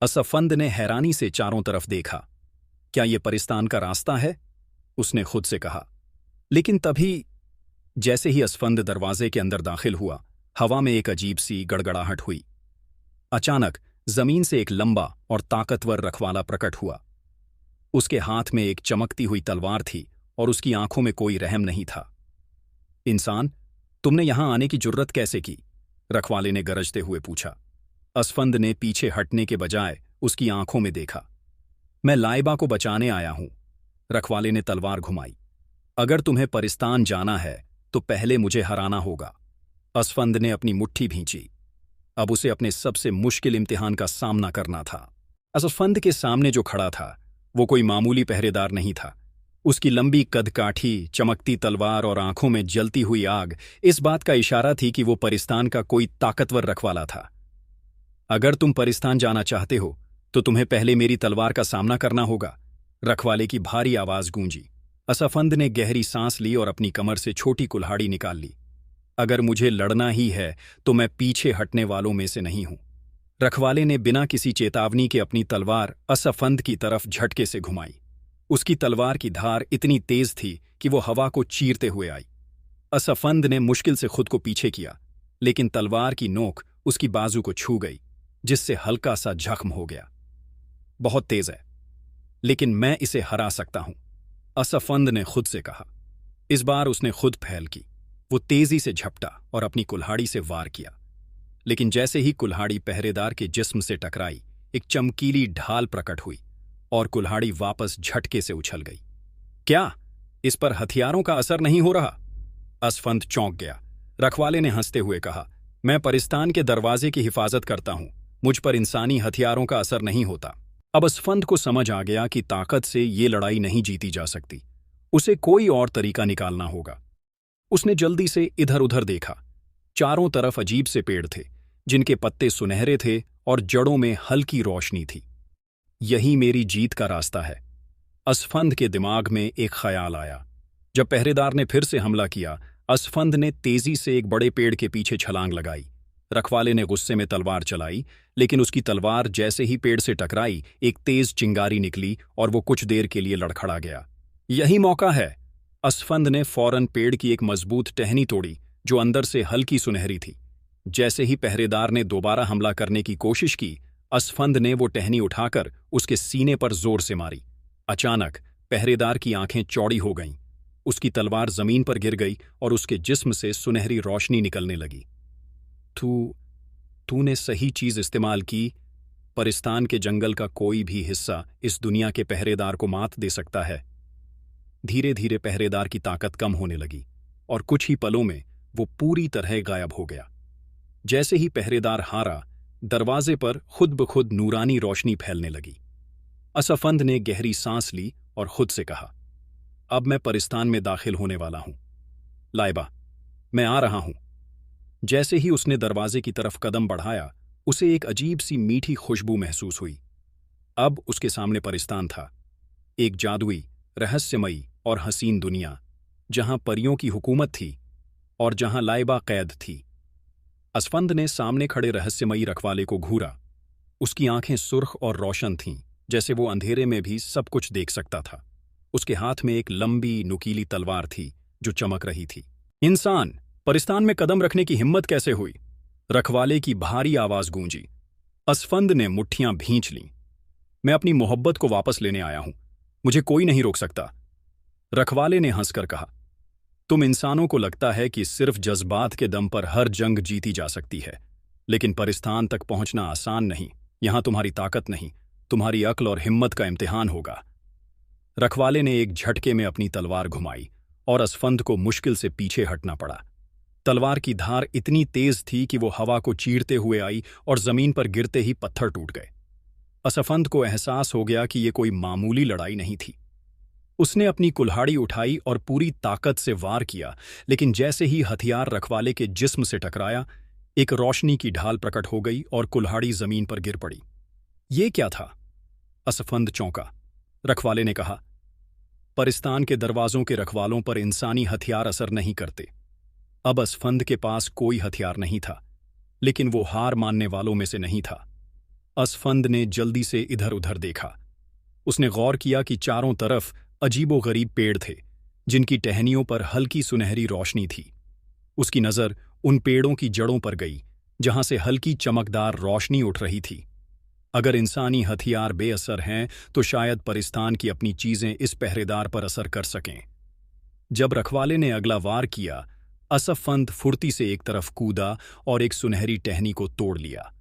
असफंद ने हैरानी से चारों तरफ देखा। क्या ये परिस्तान का रास्ता है? उसने खुद से कहा। लेकिन तभी, जैसे ही असफंद दरवाजे के अंदर दाखिल हुआ, हवा में एक अजीब सी गड़गड़ाहट हुई। अचानक जमीन से एक लंबा और ताकतवर रखवाला प्रकट हुआ। उसके हाथ में एक चमकती हुई तलवार थी और उसकी आंखों में कोई रहम नहीं था। इंसान, तुमने यहां आने की जुर्रत कैसे की? रखवाले ने गरजते हुए पूछा। असफंद ने पीछे हटने के बजाय उसकी आंखों में देखा। मैं लाइबा को बचाने आया हूं। रखवाले ने तलवार घुमाई। अगर तुम्हें परिस्तान जाना है तो पहले मुझे हराना होगा। असफंद ने अपनी मुट्ठी भींची। अब उसे अपने सबसे मुश्किल इम्तिहान का सामना करना था। असफंद के सामने जो खड़ा था वो कोई मामूली पहरेदार नहीं था। उसकी लंबी कदकाठी, चमकती तलवार और आंखों में जलती हुई आग इस बात का इशारा थी कि वो परिस्तान का कोई ताकतवर रखवाला था। अगर तुम परिस्तान जाना चाहते हो तो तुम्हें पहले मेरी तलवार का सामना करना होगा। रखवाले की भारी आवाज गूंजी। असफंद ने गहरी सांस ली और अपनी कमर से छोटी कुल्हाड़ी निकाल ली। अगर मुझे लड़ना ही है तो मैं पीछे हटने वालों में से नहीं हूं। रखवाले ने बिना किसी चेतावनी के अपनी तलवार असफंद की तरफ झटके से घुमाई। उसकी तलवार की धार इतनी तेज थी कि वो हवा को चीरते हुए आई। असफंद ने मुश्किल से खुद को पीछे किया, लेकिन तलवार की नोक उसकी बाजू को छू गई, जिससे हल्का सा जख्म हो गया। बहुत तेज है, लेकिन मैं इसे हरा सकता हूं, असफंद ने खुद से कहा। इस बार उसने खुद पहल की। वो तेजी से झपटा और अपनी कुल्हाड़ी से वार किया, लेकिन जैसे ही कुल्हाड़ी पहरेदार के जिस्म से टकराई, एक चमकीली ढाल प्रकट हुई और कुल्हाड़ी वापस झटके से उछल गई। क्या इस पर हथियारों का असर नहीं हो रहा? असफंद चौंक गया। रखवाले ने हंसते हुए कहा, मैं परिस्तान के दरवाजे की हिफाजत करता हूं, मुझ पर इंसानी हथियारों का असर नहीं होता। अब असफंद को समझ आ गया कि ताकत से ये लड़ाई नहीं जीती जा सकती। उसे कोई और तरीका निकालना होगा। उसने जल्दी से इधर उधर देखा, चारों तरफ अजीब से पेड़ थे, जिनके पत्ते सुनहरे थे और जड़ों में हल्की रोशनी थी। यही मेरी जीत का रास्ता है। असफंद के दिमाग में एक ख्याल आया। जब पहरेदार ने फिर से हमला किया, असफंद ने तेजी से एक बड़े पेड़ के पीछे छलांग लगाई। रखवाले ने गुस्से में तलवार चलाई, लेकिन उसकी तलवार जैसे ही पेड़ से टकराई, एक तेज चिंगारी निकली और वो कुछ देर के लिए लड़खड़ा गया। यही मौका है। असफंद ने फौरन पेड़ की एक मजबूत टहनी तोड़ी, जो अंदर से हल्की सुनहरी थी। जैसे ही पहरेदार ने दोबारा हमला करने की कोशिश की, असफंद ने वो टहनी उठाकर उसके सीने पर जोर से मारी। अचानक पहरेदार की आंखें चौड़ी हो गईं। उसकी तलवार जमीन पर गिर गई और उसके जिस्म से सुनहरी रोशनी निकलने लगी। तूने सही चीज इस्तेमाल की। परिस्तान के जंगल का कोई भी हिस्सा इस दुनिया के पहरेदार को मात दे सकता है। धीरे धीरे पहरेदार की ताकत कम होने लगी और कुछ ही पलों में वो पूरी तरह गायब हो गया। जैसे ही पहरेदार हारा, दरवाजे पर खुद ब खुद नूरानी रोशनी फैलने लगी। असफंद ने गहरी सांस ली और खुद से कहा, अब मैं परिस्तान में दाखिल होने वाला हूं। लाइबा, मैं आ रहा हूं। जैसे ही उसने दरवाजे की तरफ कदम बढ़ाया, उसे एक अजीब सी मीठी खुशबू महसूस हुई। अब उसके सामने परिस्तान था, एक जादुई, रहस्यमयी और हसीन दुनिया, जहां परियों की हुकूमत थी और जहां लाइबा कैद थी। असफंद ने सामने खड़े रहस्यमयी रखवाले को घूरा। उसकी आंखें सुर्ख और रोशन थीं, जैसे वो अंधेरे में भी सब कुछ देख सकता था। उसके हाथ में एक लंबी नुकीली तलवार थी जो चमक रही थी। इंसान, परिस्तान में कदम रखने की हिम्मत कैसे हुई? रखवाले की भारी आवाज गूंजी। असफंद ने मुट्ठियां भींच लीं। मैं अपनी मोहब्बत को वापस लेने आया हूं, मुझे कोई नहीं रोक सकता। रखवाले ने हंसकर कहा, तुम इंसानों को लगता है कि सिर्फ जज्बात के दम पर हर जंग जीती जा सकती है, लेकिन परिस्तान तक पहुंचना आसान नहीं। यहां तुम्हारी ताकत नहीं, तुम्हारी अक्ल और हिम्मत का इम्तिहान होगा। रखवाले ने एक झटके में अपनी तलवार घुमाई और असफंद को मुश्किल से पीछे हटना पड़ा। तलवार की धार इतनी तेज थी कि वो हवा को चीरते हुए आई और जमीन पर गिरते ही पत्थर टूट गए। असफंद को एहसास हो गया कि ये कोई मामूली लड़ाई नहीं थी। उसने अपनी कुल्हाड़ी उठाई और पूरी ताकत से वार किया, लेकिन जैसे ही हथियार रखवाले के जिस्म से टकराया, एक रोशनी की ढाल प्रकट हो गई और कुल्हाड़ी जमीन पर गिर पड़ी। ये क्या था? असफंद चौंका। रखवाले ने कहा, परिस्तान के दरवाजों के रखवालों पर इंसानी हथियार असर नहीं करते। अब असफंद के पास कोई हथियार नहीं था, लेकिन वो हार मानने वालों में से नहीं था। असफंद ने जल्दी से इधर उधर देखा। उसने गौर किया कि चारों तरफ अजीबोगरीब पेड़ थे, जिनकी टहनियों पर हल्की सुनहरी रोशनी थी। उसकी नज़र उन पेड़ों की जड़ों पर गई, जहां से हल्की चमकदार रोशनी उठ रही थी। अगर इंसानी हथियार बेअसर हैं, तो शायद परिस्तान की अपनी चीजें इस पहरेदार पर असर कर सकें। जब रखवाले ने अगला वार किया, असफंद फुर्ती से एक तरफ कूदा और एक सुनहरी टहनी को तोड़ लिया।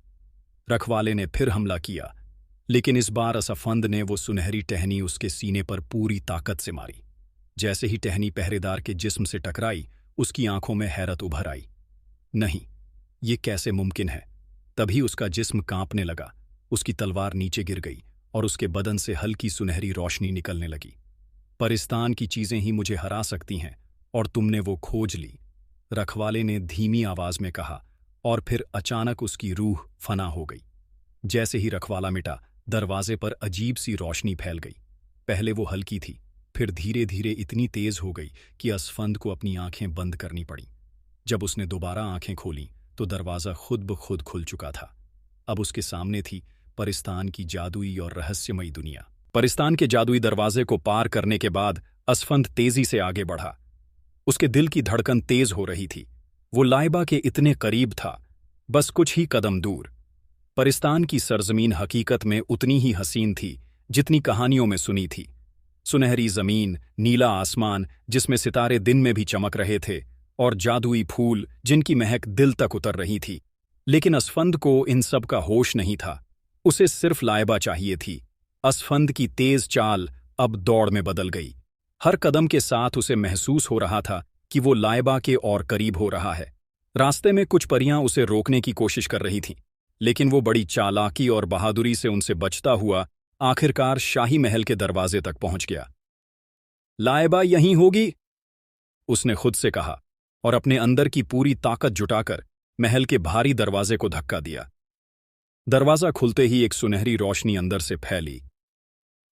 रखवाले ने फिर हमला किया, लेकिन इस बार असफंद ने वो सुनहरी टहनी उसके सीने पर पूरी ताकत से मारी। जैसे ही टहनी पहरेदार के जिस्म से टकराई, उसकी आंखों में हैरत उभर आई। नहीं, ये कैसे मुमकिन है? तभी उसका जिस्म कांपने लगा। उसकी तलवार नीचे गिर गई और उसके बदन से हल्की सुनहरी रोशनी निकलने लगी। परिस्तान की चीजें ही मुझे हरा सकती हैं, और तुमने वो खोज ली, रखवाले ने धीमी आवाज में कहा, और फिर अचानक उसकी रूह फना हो गई। जैसे ही रखवाला मिटा, दरवाजे पर अजीब सी रोशनी फैल गई। पहले वो हल्की थी, फिर धीरे धीरे इतनी तेज हो गई कि असफंद को अपनी आंखें बंद करनी पड़ी। जब उसने दोबारा आंखें खोलीं, तो दरवाज़ा खुद ब खुद खुल चुका था। अब उसके सामने थी परिस्तान की जादुई और रहस्यमयी दुनिया। परिस्तान के जादुई दरवाजे को पार करने के बाद असफंद तेजी से आगे बढ़ा। उसके दिल की धड़कन तेज हो रही थी। वो लाइबा के इतने करीब था, बस कुछ ही कदम दूर। परिस्तान की सरजमीन हकीकत में उतनी ही हसीन थी जितनी कहानियों में सुनी थी। सुनहरी जमीन, नीला आसमान जिसमें सितारे दिन में भी चमक रहे थे, और जादुई फूल जिनकी महक दिल तक उतर रही थी। लेकिन असफंद को इन सब का होश नहीं था। उसे सिर्फ लाइबा चाहिए थी। असफंद की तेज चाल अब दौड़ में बदल गई। हर कदम के साथ उसे महसूस हो रहा था कि वो लाइबा के और करीब हो रहा है। रास्ते में कुछ परियां उसे रोकने की कोशिश कर रही थीं, लेकिन वो बड़ी चालाकी और बहादुरी से उनसे बचता हुआ आखिरकार शाही महल के दरवाजे तक पहुंच गया। लाइबा यहीं होगी, उसने खुद से कहा। और अपने अंदर की पूरी ताकत जुटाकर महल के भारी दरवाजे को धक्का दिया। दरवाजा खुलते ही एक सुनहरी रोशनी अंदर से फैली।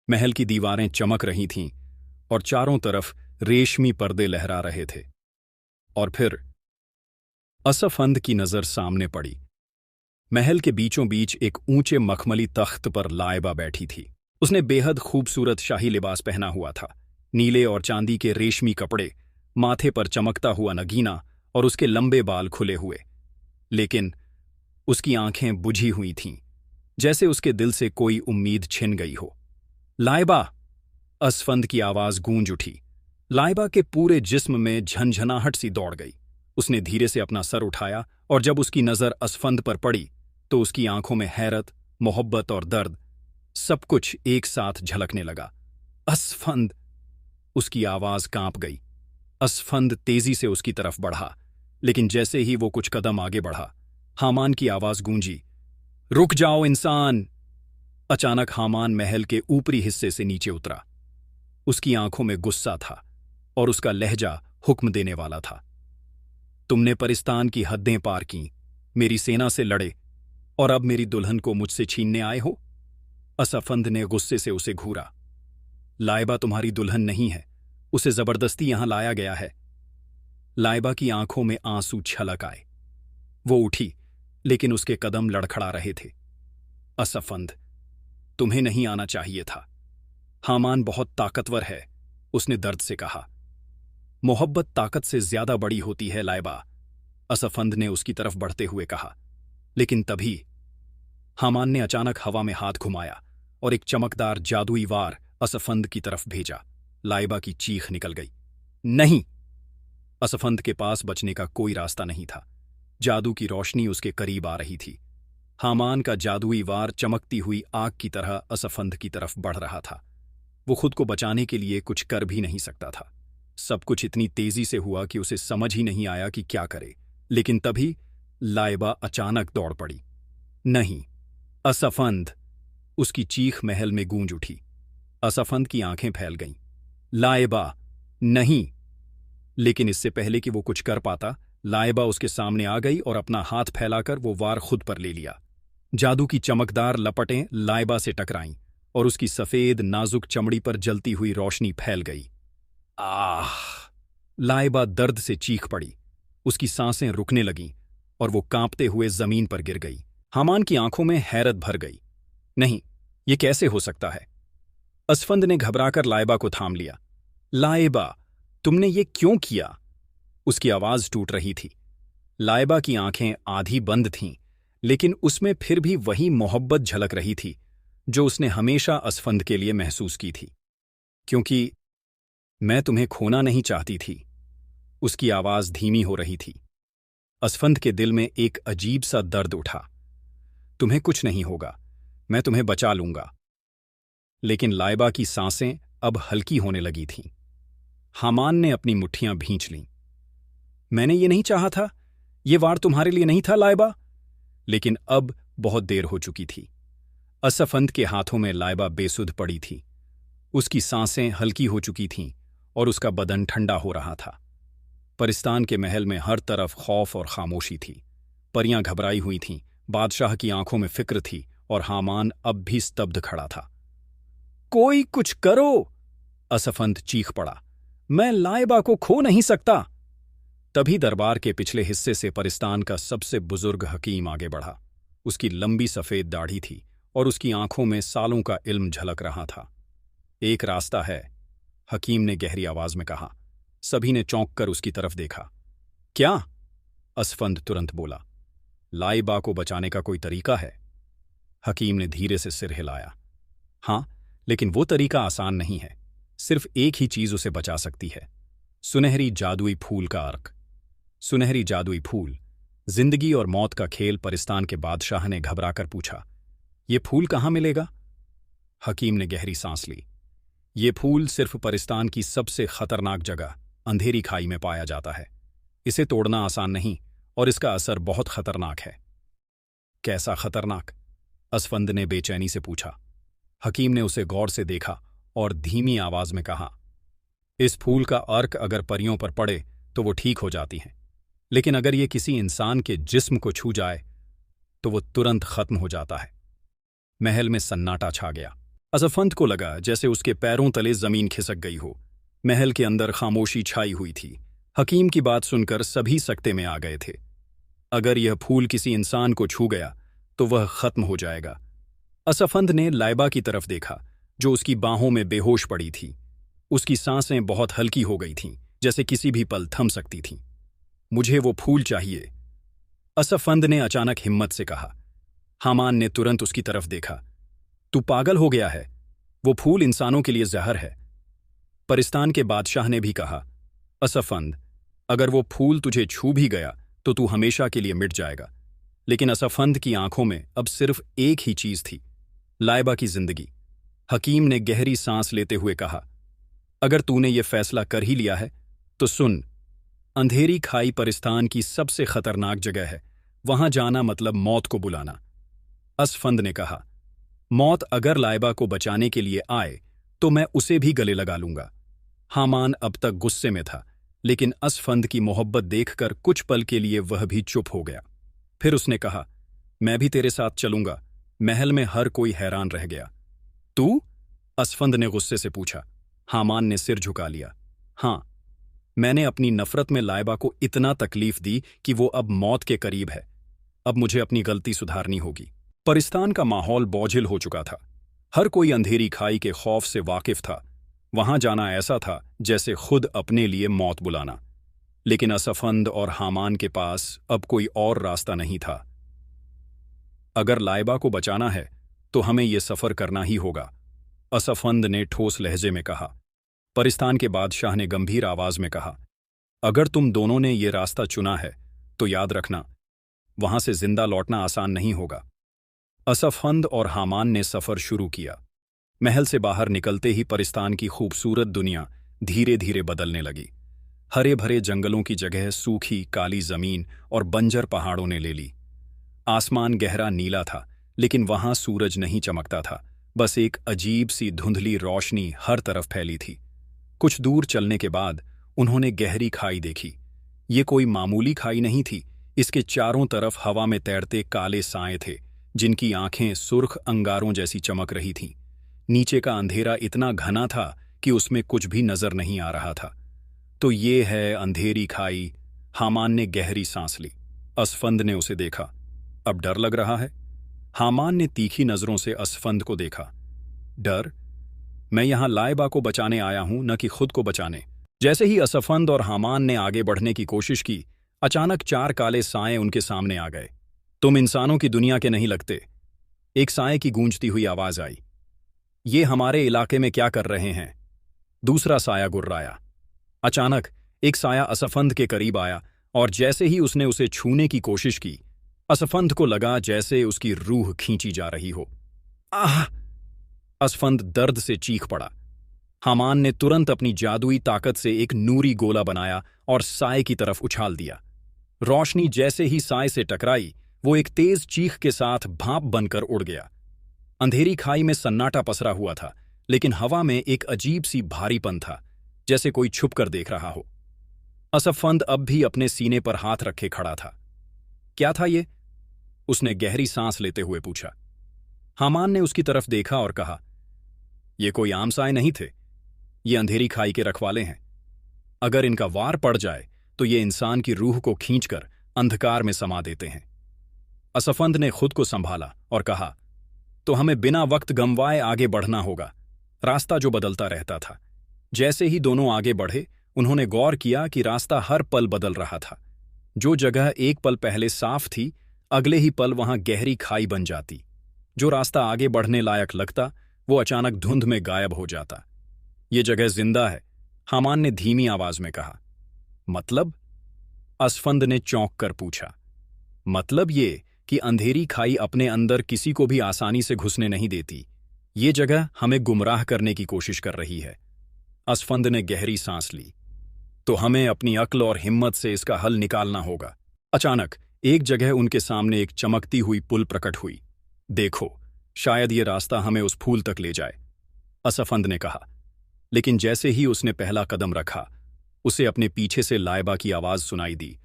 महल की दीवारें चमक रही थीं और चारों तरफ रेशमी पर्दे लहरा रहे थे। और फिर असफंद की नजर सामने पड़ी। महल के बीचों बीच एक ऊंचे मखमली तख्त पर लाइबा बैठी थी। उसने बेहद खूबसूरत शाही लिबास पहना हुआ था, नीले और चांदी के रेशमी कपड़े, माथे पर चमकता हुआ नगीना और उसके लंबे बाल खुले हुए। लेकिन उसकी आंखें बुझी हुई थीं, जैसे उसके दिल से कोई उम्मीद छिन गई हो। लाइबा! असफंद की आवाज गूंज उठी। लाइबा के पूरे जिस्म में झंझनाहट सी दौड़ गई। उसने धीरे से अपना सर उठाया और जब उसकी नजर असफंद पर पड़ी तो उसकी आंखों में हैरत, मोहब्बत और दर्द सब कुछ एक साथ झलकने लगा। असफंद! उसकी आवाज कांप गई। असफंद तेजी से उसकी तरफ बढ़ा, लेकिन जैसे ही वो कुछ कदम आगे बढ़ा, हामान की आवाज गूंजी, रुक जाओ इंसान! अचानक हामान महल के ऊपरी हिस्से से नीचे उतरा। उसकी आंखों में गुस्सा था और उसका लहजा हुक्म देने वाला था। तुमने परिस्तान की हदें पार की, मेरी सेना से लड़े और अब मेरी दुल्हन को मुझसे छीनने आए हो? असफंद ने गुस्से से उसे घूरा। लाइबा तुम्हारी दुल्हन नहीं है, उसे जबरदस्ती यहां लाया गया है। लाइबा की आंखों में आंसू छलक आए। वो उठी, लेकिन उसके कदम लड़खड़ा रहे थे। असफंद, तुम्हें नहीं आना चाहिए था। हामान बहुत ताकतवर है, उसने दर्द से कहा। मोहब्बत ताकत से ज्यादा बड़ी होती है लाइबा, असफंद ने उसकी तरफ बढ़ते हुए कहा। लेकिन तभी हामान ने अचानक हवा में हाथ घुमाया और एक चमकदार जादुई वार असफंद की तरफ भेजा। लाइबा की चीख निकल गई। नहीं! असफंद के पास बचने का कोई रास्ता नहीं था। जादू की रोशनी उसके करीब आ रही थी। हामान का जादुई वार चमकती हुई आग की तरह असफंद की तरफ बढ़ रहा था। वो खुद को बचाने के लिए कुछ कर भी नहीं सकता था। सब कुछ इतनी तेजी से हुआ कि उसे समझ ही नहीं आया कि क्या करे। लेकिन तभी लाइबा अचानक दौड़ पड़ी। नहीं! असफंद! उसकी चीख महल में गूंज उठी। असफंद की आंखें फैल गईं। लाइबा! नहीं! लेकिन इससे पहले कि वो कुछ कर पाता, लाइबा उसके सामने आ गई और अपना हाथ फैलाकर वो वार खुद पर ले लिया। जादू की चमकदार लपटें लाइबा से टकराईं और उसकी सफेद नाजुक चमड़ी पर जलती हुई रोशनी फैल गई। आह! लाइबा दर्द से चीख पड़ी। उसकी सांसें रुकने लगीं और वो कांपते हुए जमीन पर गिर गई। हामान की आंखों में हैरत भर गई। नहीं, ये कैसे हो सकता है? असफंद ने घबराकर लाइबा को थाम लिया। लाइबा, तुमने ये क्यों किया? उसकी आवाज टूट रही थी। लाइबा की आंखें आधी बंद थीं, लेकिन उसमें फिर भी वही मोहब्बत झलक रही थी जो उसने हमेशा असफंद के लिए महसूस की थी। क्योंकि मैं तुम्हें खोना नहीं चाहती थी। उसकी आवाज धीमी हो रही थी। असफंद के दिल में एक अजीब सा दर्द उठा। तुम्हें कुछ नहीं होगा, मैं तुम्हें बचा लूंगा। लेकिन लाइबा की सांसें अब हल्की होने लगी थीं। हामान ने अपनी मुट्ठियां भींच लीं। मैंने ये नहीं चाहा था, ये वार तुम्हारे लिए नहीं था लाइबा। लेकिन अब बहुत देर हो चुकी थी। असफंद के हाथों में लाइबा बेसुध पड़ी थी। उसकी सांसें हल्की हो चुकी थीं और उसका बदन ठंडा हो रहा था। परिस्तान के महल में हर तरफ खौफ और खामोशी थी। परियां घबराई हुई थीं, बादशाह की आंखों में फिक्र थी और हामान अब भी स्तब्ध खड़ा था। कोई कुछ करो! असफंद चीख पड़ा। मैं लाइबा को खो नहीं सकता। तभी दरबार के पिछले हिस्से से परिस्तान का सबसे बुजुर्ग हकीम आगे बढ़ा। उसकी लंबी सफेद दाढ़ी थी और उसकी आंखों में सालों का इल्म झलक रहा था। एक रास्ता है, हकीम ने गहरी आवाज में कहा। सभी ने चौंक कर उसकी तरफ देखा। क्या? असफंद तुरंत बोला। लाइबा को बचाने का कोई तरीका है? हकीम ने धीरे से सिर हिलाया। हां, लेकिन वो तरीका आसान नहीं है। सिर्फ एक ही चीज उसे बचा सकती है, सुनहरी जादुई फूल का अर्क। सुनहरी जादुई फूल। जिंदगी और मौत का खेल। परिस्तान के बादशाह ने घबराकर पूछा। ये फूल कहाँ मिलेगा? हकीम ने गहरी सांस ली। ये फूल सिर्फ परिस्तान की सबसे खतरनाक जगह अंधेरी खाई में पाया जाता है। इसे तोड़ना आसान नहीं और इसका असर बहुत खतरनाक है। कैसा खतरनाक? असफंद ने बेचैनी से पूछा। हकीम ने उसे गौर से देखा और धीमी आवाज में कहा, इस फूल का अर्क अगर परियों पर पड़े तो वो ठीक हो जाती हैं, लेकिन अगर ये किसी इंसान के जिस्म को छू जाए तो वो तुरंत खत्म हो जाता है। महल में सन्नाटा छा गया। असफंद को लगा जैसे उसके पैरों तले जमीन खिसक गई हो। महल के अंदर खामोशी छाई हुई थी। हकीम की बात सुनकर सभी सकते में आ गए थे। अगर यह फूल किसी इंसान को छू गया तो वह खत्म हो जाएगा। असफंद ने लाइबा की तरफ देखा, जो उसकी बाहों में बेहोश पड़ी थी। उसकी सांसें बहुत हल्की हो गई थीं, जैसे किसी भी पल थम सकती थीं। मुझे वो फूल चाहिए, असफंद ने अचानक हिम्मत से कहा। हामान ने तुरंत उसकी तरफ देखा। तू पागल हो गया है, वो फूल इंसानों के लिए जहर है। परिस्तान के बादशाह ने भी कहा, असफंद, अगर वो फूल तुझे छू भी गया तो तू हमेशा के लिए मिट जाएगा। लेकिन असफंद की आंखों में अब सिर्फ एक ही चीज थी, लाइबा की जिंदगी। हकीम ने गहरी सांस लेते हुए कहा, अगर तूने ये फैसला कर ही लिया है तो सुन, अंधेरी खाई परिस्तान की सबसे खतरनाक जगह है। वहां जाना मतलब मौत को बुलाना। असफंद ने कहा, मौत अगर लाइबा को बचाने के लिए आए तो मैं उसे भी गले लगा लूंगा। हामान अब तक गुस्से में था, लेकिन असफंद की मोहब्बत देखकर कुछ पल के लिए वह भी चुप हो गया। फिर उसने कहा, मैं भी तेरे साथ चलूंगा। महल में हर कोई हैरान रह गया। तू? असफंद ने गुस्से से पूछा। हामान ने सिर झुका लिया। हां, मैंने अपनी नफरत में लाइबा को इतना तकलीफ दी कि वो अब मौत के करीब है। अब मुझे अपनी गलती सुधारनी होगी। परिस्तान का माहौल बोझिल हो चुका था। हर कोई अंधेरी खाई के खौफ से वाकिफ था। वहां जाना ऐसा था जैसे खुद अपने लिए मौत बुलाना। लेकिन असफंद और हामान के पास अब कोई और रास्ता नहीं था। अगर लाइबा को बचाना है तो हमें यह सफर करना ही होगा, असफंद ने ठोस लहजे में कहा। परिस्तान के बादशाह ने गंभीर आवाज में कहा, अगर तुम दोनों ने ये रास्ता चुना है तो याद रखना, वहां से जिंदा लौटना आसान नहीं होगा। असफंद और हामान ने सफर शुरू किया। महल से बाहर निकलते ही परिस्तान की खूबसूरत दुनिया धीरे धीरे बदलने लगी। हरे भरे जंगलों की जगह सूखी काली जमीन और बंजर पहाड़ों ने ले ली। आसमान गहरा नीला था, लेकिन वहां सूरज नहीं चमकता था। बस एक अजीब सी धुंधली रोशनी हर तरफ फैली थी। कुछ दूर चलने के बाद उन्होंने गहरी खाई देखी। ये कोई मामूली खाई नहीं थी। इसके चारों तरफ हवा में तैरते काले साए थे, जिनकी आंखें सुर्ख अंगारों जैसी चमक रही थीं। नीचे का अंधेरा इतना घना था कि उसमें कुछ भी नजर नहीं आ रहा था। तो ये है अंधेरी खाई। हामान ने गहरी सांस ली। असफंद ने उसे देखा। अब डर लग रहा है? हामान ने तीखी नजरों से असफंद को देखा। डर? मैं यहां लाइबा को बचाने आया हूं, न कि खुद को बचाने। जैसे ही असफंद और हामान ने आगे बढ़ने की कोशिश की, अचानक चार काले साए उनके सामने आ गए। तुम इंसानों की दुनिया के नहीं लगते, एक साए की गूंजती हुई आवाज आई। ये हमारे इलाके में क्या कर रहे हैं? दूसरा साया गुर्राया। अचानक एक साया असफंद के करीब आया और जैसे ही उसने उसे छूने की कोशिश की, असफंद को लगा जैसे उसकी रूह खींची जा रही हो। आह! असफंद दर्द से चीख पड़ा। हामान ने तुरंत अपनी जादुई ताकत से एक नूरी गोला बनाया और साए की तरफ उछाल दिया। रोशनी जैसे ही साए से टकराई, वो एक तेज चीख के साथ भाप बनकर उड़ गया। अंधेरी खाई में सन्नाटा पसरा हुआ था, लेकिन हवा में एक अजीब सी भारीपन था, जैसे कोई छुप कर देख रहा हो। असफंद अब भी अपने सीने पर हाथ रखे खड़ा था। क्या था ये? उसने गहरी सांस लेते हुए पूछा। हामान ने उसकी तरफ देखा और कहा, ये कोई आम साए नहीं थे, ये अंधेरी खाई के रखवाले हैं। अगर इनका वार पड़ जाए तो ये इंसान की रूह को खींचकर अंधकार में समा देते हैं। असफंद ने खुद को संभाला और कहा, तो हमें बिना वक्त गंवाए आगे बढ़ना होगा। रास्ता जो बदलता रहता था। जैसे ही दोनों आगे बढ़े, उन्होंने गौर किया कि रास्ता हर पल बदल रहा था। जो जगह एक पल पहले साफ थी, अगले ही पल वहां गहरी खाई बन जाती। जो रास्ता आगे बढ़ने लायक लगता, वो अचानक धुंध में गायब हो जाता। ये जगह जिंदा है, हामान ने धीमी आवाज में कहा। मतलब? असफंद ने चौंक कर पूछा। मतलब ये कि अंधेरी खाई अपने अंदर किसी को भी आसानी से घुसने नहीं देती। ये जगह हमें गुमराह करने की कोशिश कर रही है। असफंद ने गहरी सांस ली। तो हमें अपनी अक्ल और हिम्मत से इसका हल निकालना होगा। अचानक एक जगह उनके सामने एक चमकती हुई पुल प्रकट हुई। देखो, शायद ये रास्ता हमें उस फूल तक ले जाए, असफंद ने कहा। लेकिन जैसे ही उसने पहला कदम रखा, उसे अपने पीछे से लाइबा की आवाज सुनाई दी,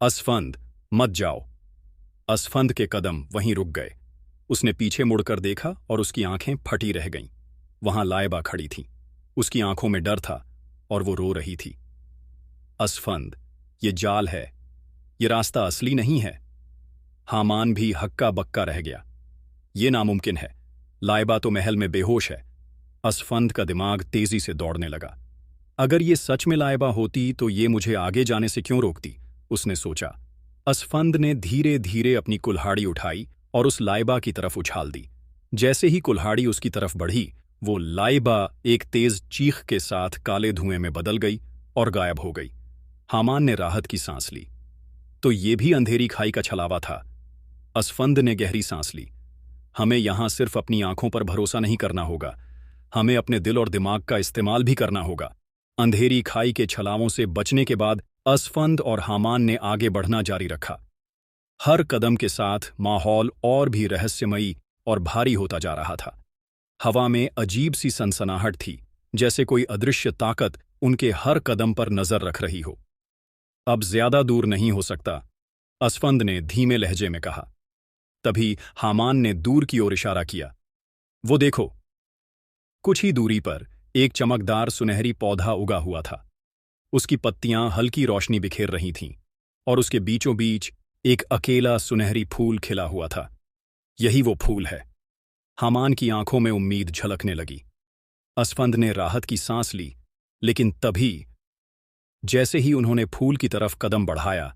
असफंद, मत जाओ। असफंद के कदम वहीं रुक गए। उसने पीछे मुड़कर देखा और उसकी आंखें फटी रह गईं। वहां लाइबा खड़ी थी। उसकी आंखों में डर था और वो रो रही थी। असफंद, ये जाल है, ये रास्ता असली नहीं है। हामान भी हक्का बक्का रह गया। ये नामुमकिन है, लाइबा तो महल में बेहोश है। असफंद का दिमाग तेजी से दौड़ने लगा। अगर ये सच में लाइबा होती तो ये मुझे आगे जाने से क्यों रोकती, उसने सोचा। असफंद ने धीरे धीरे अपनी कुल्हाड़ी उठाई और उस लाइबा की तरफ उछाल दी। जैसे ही कुल्हाड़ी उसकी तरफ बढ़ी, वो लाइबा एक तेज चीख के साथ काले धुएं में बदल गई और गायब हो गई। हामान ने राहत की सांस ली। तो ये भी अंधेरी खाई का छलावा था। असफंद ने गहरी सांस ली। हमें यहां सिर्फ अपनी आंखों पर भरोसा नहीं करना होगा, हमें अपने दिल और दिमाग का इस्तेमाल भी करना होगा। अंधेरी खाई के छलावों से बचने के बाद असफंद और हामान ने आगे बढ़ना जारी रखा। हर कदम के साथ माहौल और भी रहस्यमयी और भारी होता जा रहा था। हवा में अजीब सी सनसनाहट थी, जैसे कोई अदृश्य ताकत उनके हर कदम पर नजर रख रही हो। अब ज्यादा दूर नहीं हो सकता, असफंद ने धीमे लहजे में कहा। तभी हामान ने दूर की ओर इशारा किया। वो देखो। कुछ ही दूरी पर एक चमकदार सुनहरी पौधा उगा हुआ था। उसकी पत्तियां हल्की रोशनी बिखेर रही थीं और उसके बीचों बीच एक अकेला सुनहरी फूल खिला हुआ था। यही वो फूल है। हामान की आंखों में उम्मीद झलकने लगी। असफंद ने राहत की सांस ली, लेकिन तभी जैसे ही उन्होंने फूल की तरफ कदम बढ़ाया,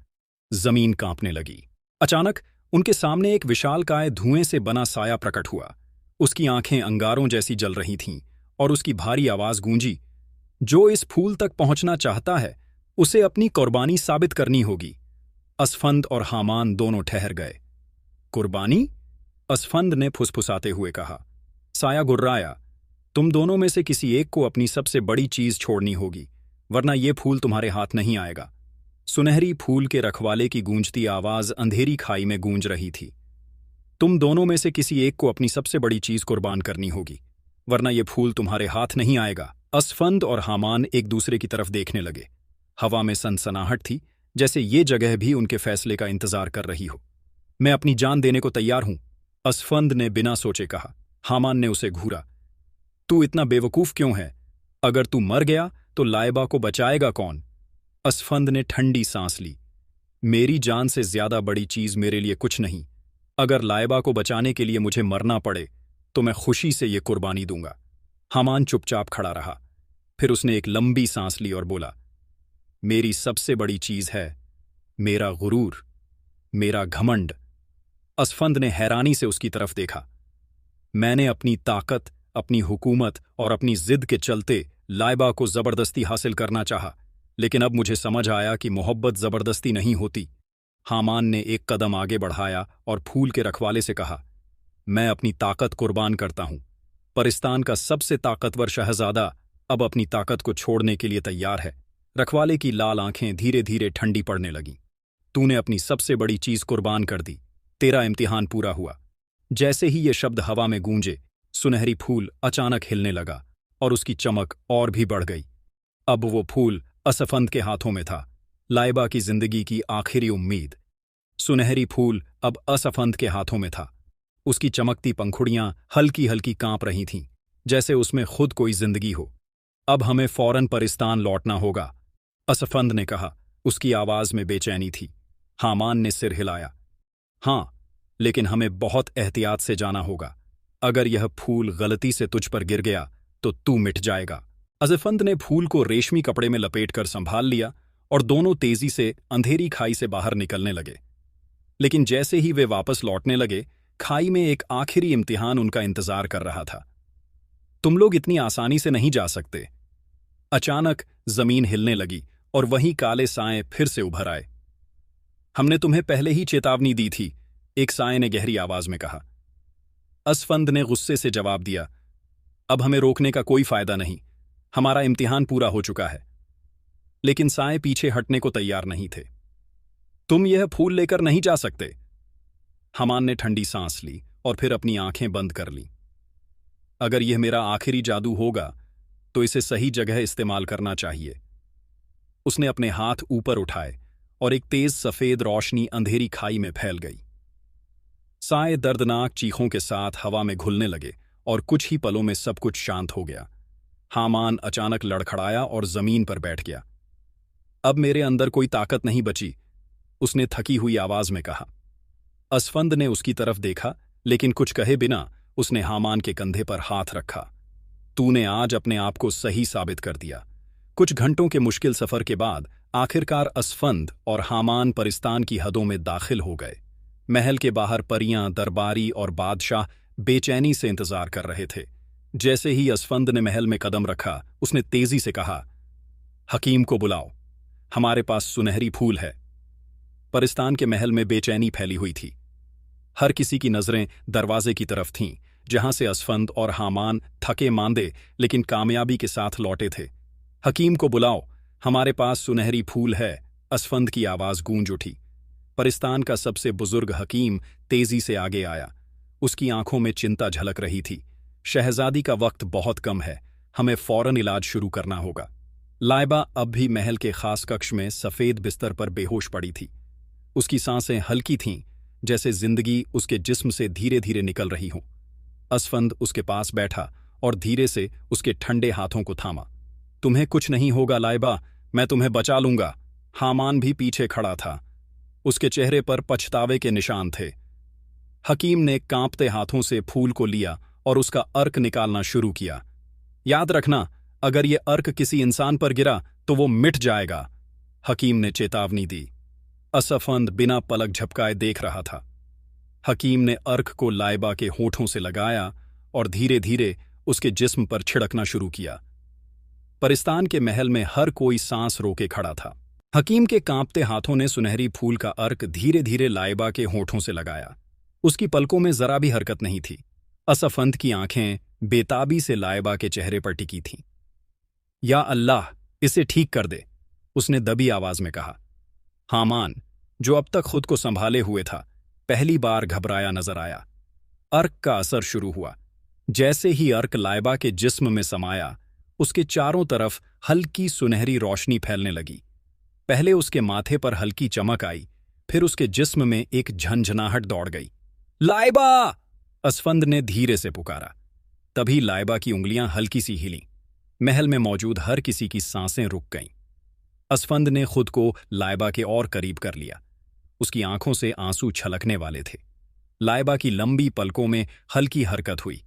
जमीन कांपने लगी। अचानक उनके सामने एक विशालकाय धुएं से बना साया प्रकट हुआ। उसकी आंखें अंगारों जैसी जल रही थीं और उसकी भारी आवाज गूंजी, जो इस फूल तक पहुंचना चाहता है, उसे अपनी कुर्बानी साबित करनी होगी। असफंद और हामान दोनों ठहर गए। कुर्बानी? असफंद ने फुसफुसाते हुए कहा। साया गुर्राया, तुम दोनों में से किसी एक को अपनी सबसे बड़ी चीज छोड़नी होगी, वरना ये फूल तुम्हारे हाथ नहीं आएगा। सुनहरी फूल के रखवाले की गूंजती आवाज अंधेरी खाई में गूंज रही थी। तुम दोनों में से किसी एक को अपनी सबसे बड़ी चीज कुर्बान करनी होगी, वरना ये फूल तुम्हारे हाथ नहीं आएगा। असफंद और हामान एक दूसरे की तरफ देखने लगे। हवा में सनसनाहट थी, जैसे ये जगह भी उनके फैसले का इंतजार कर रही हो। मैं अपनी जान देने को तैयार हूं, असफंद ने बिना सोचे कहा। हामान ने उसे घूरा। तू इतना बेवकूफ क्यों है? अगर तू मर गया तो लाइबा को बचाएगा कौन? असफंद ने ठंडी सांस ली। मेरी जान से ज्यादा बड़ी चीज मेरे लिए कुछ नहीं। अगर लाइबा को बचाने के लिए मुझे मरना पड़े तो मैं खुशी से ये कुर्बानी दूंगा। हामान चुपचाप खड़ा रहा। फिर उसने एक लंबी सांस ली और बोला, मेरी सबसे बड़ी चीज है मेरा गुरूर, मेरा घमंड। असफंद ने हैरानी से उसकी तरफ देखा। मैंने अपनी ताकत, अपनी हुकूमत और अपनी जिद के चलते लाइबा को जबरदस्ती हासिल करना चाहा, लेकिन अब मुझे समझ आया कि मोहब्बत जबरदस्ती नहीं होती। हामान ने एक कदम आगे बढ़ाया और फूल के रखवाले से कहा, मैं अपनी ताकत कुर्बान करता हूं। परिस्तान का सबसे ताकतवर शहजादा अब अपनी ताकत को छोड़ने के लिए तैयार है। रखवाले की लाल आंखें धीरे धीरे ठंडी पड़ने लगीं। तूने अपनी सबसे बड़ी चीज कुर्बान कर दी, तेरा इम्तिहान पूरा हुआ। जैसे ही ये शब्द हवा में गूंजे, सुनहरी फूल अचानक हिलने लगा और उसकी चमक और भी बढ़ गई। अब वो फूल असफंद के हाथों में था, लाइबा की जिंदगी की आखिरी उम्मीद। सुनहरी फूल अब असफंद के हाथों में था। उसकी चमकती पंखुड़ियां हल्की हल्की कांप रही थीं, जैसे उसमें खुद कोई जिंदगी हो। अब हमें फौरन परिस्तान लौटना होगा, असफंद ने कहा। उसकी आवाज में बेचैनी थी। हामान ने सिर हिलाया। हां, लेकिन हमें बहुत एहतियात से जाना होगा। अगर यह फूल गलती से तुझ पर गिर गया तो तू मिट जाएगा। असफंद ने फूल को रेशमी कपड़े में लपेटकर संभाल लिया और दोनों तेजी से अंधेरी खाई से बाहर निकलने लगे। लेकिन जैसे ही वे वापस लौटने लगे, खाई में एक आखिरी इम्तिहान उनका इंतजार कर रहा था। तुम लोग इतनी आसानी से नहीं जा सकते। अचानक जमीन हिलने लगी और वहीं काले साए फिर से उभर आए। हमने तुम्हें पहले ही चेतावनी दी थी, एक साए ने गहरी आवाज में कहा। असफंद ने गुस्से से जवाब दिया, अब हमें रोकने का कोई फायदा नहीं, हमारा इम्तिहान पूरा हो चुका है। लेकिन साए पीछे हटने को तैयार नहीं थे। तुम यह फूल लेकर नहीं जा सकते। हामान ने ठंडी सांस ली और फिर अपनी आंखें बंद कर लीं। अगर यह मेरा आखिरी जादू होगा तो इसे सही जगह इस्तेमाल करना चाहिए। उसने अपने हाथ ऊपर उठाए और एक तेज सफेद रोशनी अंधेरी खाई में फैल गई। साए दर्दनाक चीखों के साथ हवा में घुलने लगे और कुछ ही पलों में सब कुछ शांत हो गया। हामान अचानक लड़खड़ाया और जमीन पर बैठ गया। अब मेरे अंदर कोई ताकत नहीं बची, उसने थकी हुई आवाज में कहा। असफंद ने उसकी तरफ देखा, लेकिन कुछ कहे बिना उसने हामान के कंधे पर हाथ रखा। तूने आज अपने आप को सही साबित कर दिया। कुछ घंटों के मुश्किल सफर के बाद आखिरकार असफंद और हामान परिस्तान की हदों में दाखिल हो गए। महल के बाहर परियां, दरबारी और बादशाह बेचैनी से इंतजार कर रहे थे। जैसे ही असफंद ने महल में कदम रखा, उसने तेजी से कहा, हकीम को बुलाओ, हमारे पास सुनहरी फूल है। परिस्तान के महल में बेचैनी फैली हुई थी। हर किसी की नजरें दरवाजे की तरफ थीं, जहां से असफंद और हामान थके मांदे लेकिन कामयाबी के साथ लौटे थे। हकीम को बुलाओ, हमारे पास सुनहरी फूल है, असफंद की आवाज गूंज उठी। परिस्तान का सबसे बुजुर्ग हकीम तेजी से आगे आया। उसकी आंखों में चिंता झलक रही थी। शहजादी का वक्त बहुत कम है, हमें फौरन इलाज शुरू करना होगा। लाइबा अब भी महल के खास कक्ष में सफेद बिस्तर पर बेहोश पड़ी थी। उसकी सांसें हल्की थीं, जैसे जिंदगी उसके जिस्म से धीरे धीरे निकल रही हो। असफंद उसके पास बैठा और धीरे से उसके ठंडे हाथों को थामा। तुम्हें कुछ नहीं होगा लाइबा, मैं तुम्हें बचा लूंगा। हामान भी पीछे खड़ा था। उसके चेहरे पर पछतावे के निशान थे। हकीम ने कांपते हाथों से फूल को लिया और उसका अर्क निकालना शुरू किया। याद रखना, अगर ये अर्क किसी इंसान पर गिरा तो वो मिट जाएगा, हकीम ने चेतावनी दी। असफंद बिना पलक झपकाए देख रहा था। हकीम ने अर्क को लाइबा के होठों से लगाया और धीरे धीरे उसके जिस्म पर छिड़कना शुरू किया। परिस्तान के महल में हर कोई सांस रोके खड़ा था। हकीम के कांपते हाथों ने सुनहरी फूल का अर्क धीरे धीरे लाइबा के होठों से लगाया। उसकी पलकों में जरा भी हरकत नहीं थी। असफंद की आंखें बेताबी से लाइबा के चेहरे पर टिकी थीं। या अल्लाह, इसे ठीक कर दे, उसने दबी आवाज में कहा। हामान, जो अब तक खुद को संभाले हुए था, पहली बार घबराया नजर आया। अर्क का असर शुरू हुआ। जैसे ही अर्क लाइबा के जिस्म में समाया, उसके चारों तरफ हल्की सुनहरी रोशनी फैलने लगी। पहले उसके माथे पर हल्की चमक आई, फिर उसके जिस्म में एक झंझनाहट दौड़ गई। लाइबा! असफंद ने धीरे से पुकारा। तभी लाइबा की उंगलियां हल्की सी हिलीं। महल में मौजूद हर किसी की सांसें रुक गईं। असफंद ने खुद को लाइबा के और करीब कर लिया। उसकी आंखों से आंसू छलकने वाले थे। लाइबा की लंबी पलकों में हल्की हरकत हुई,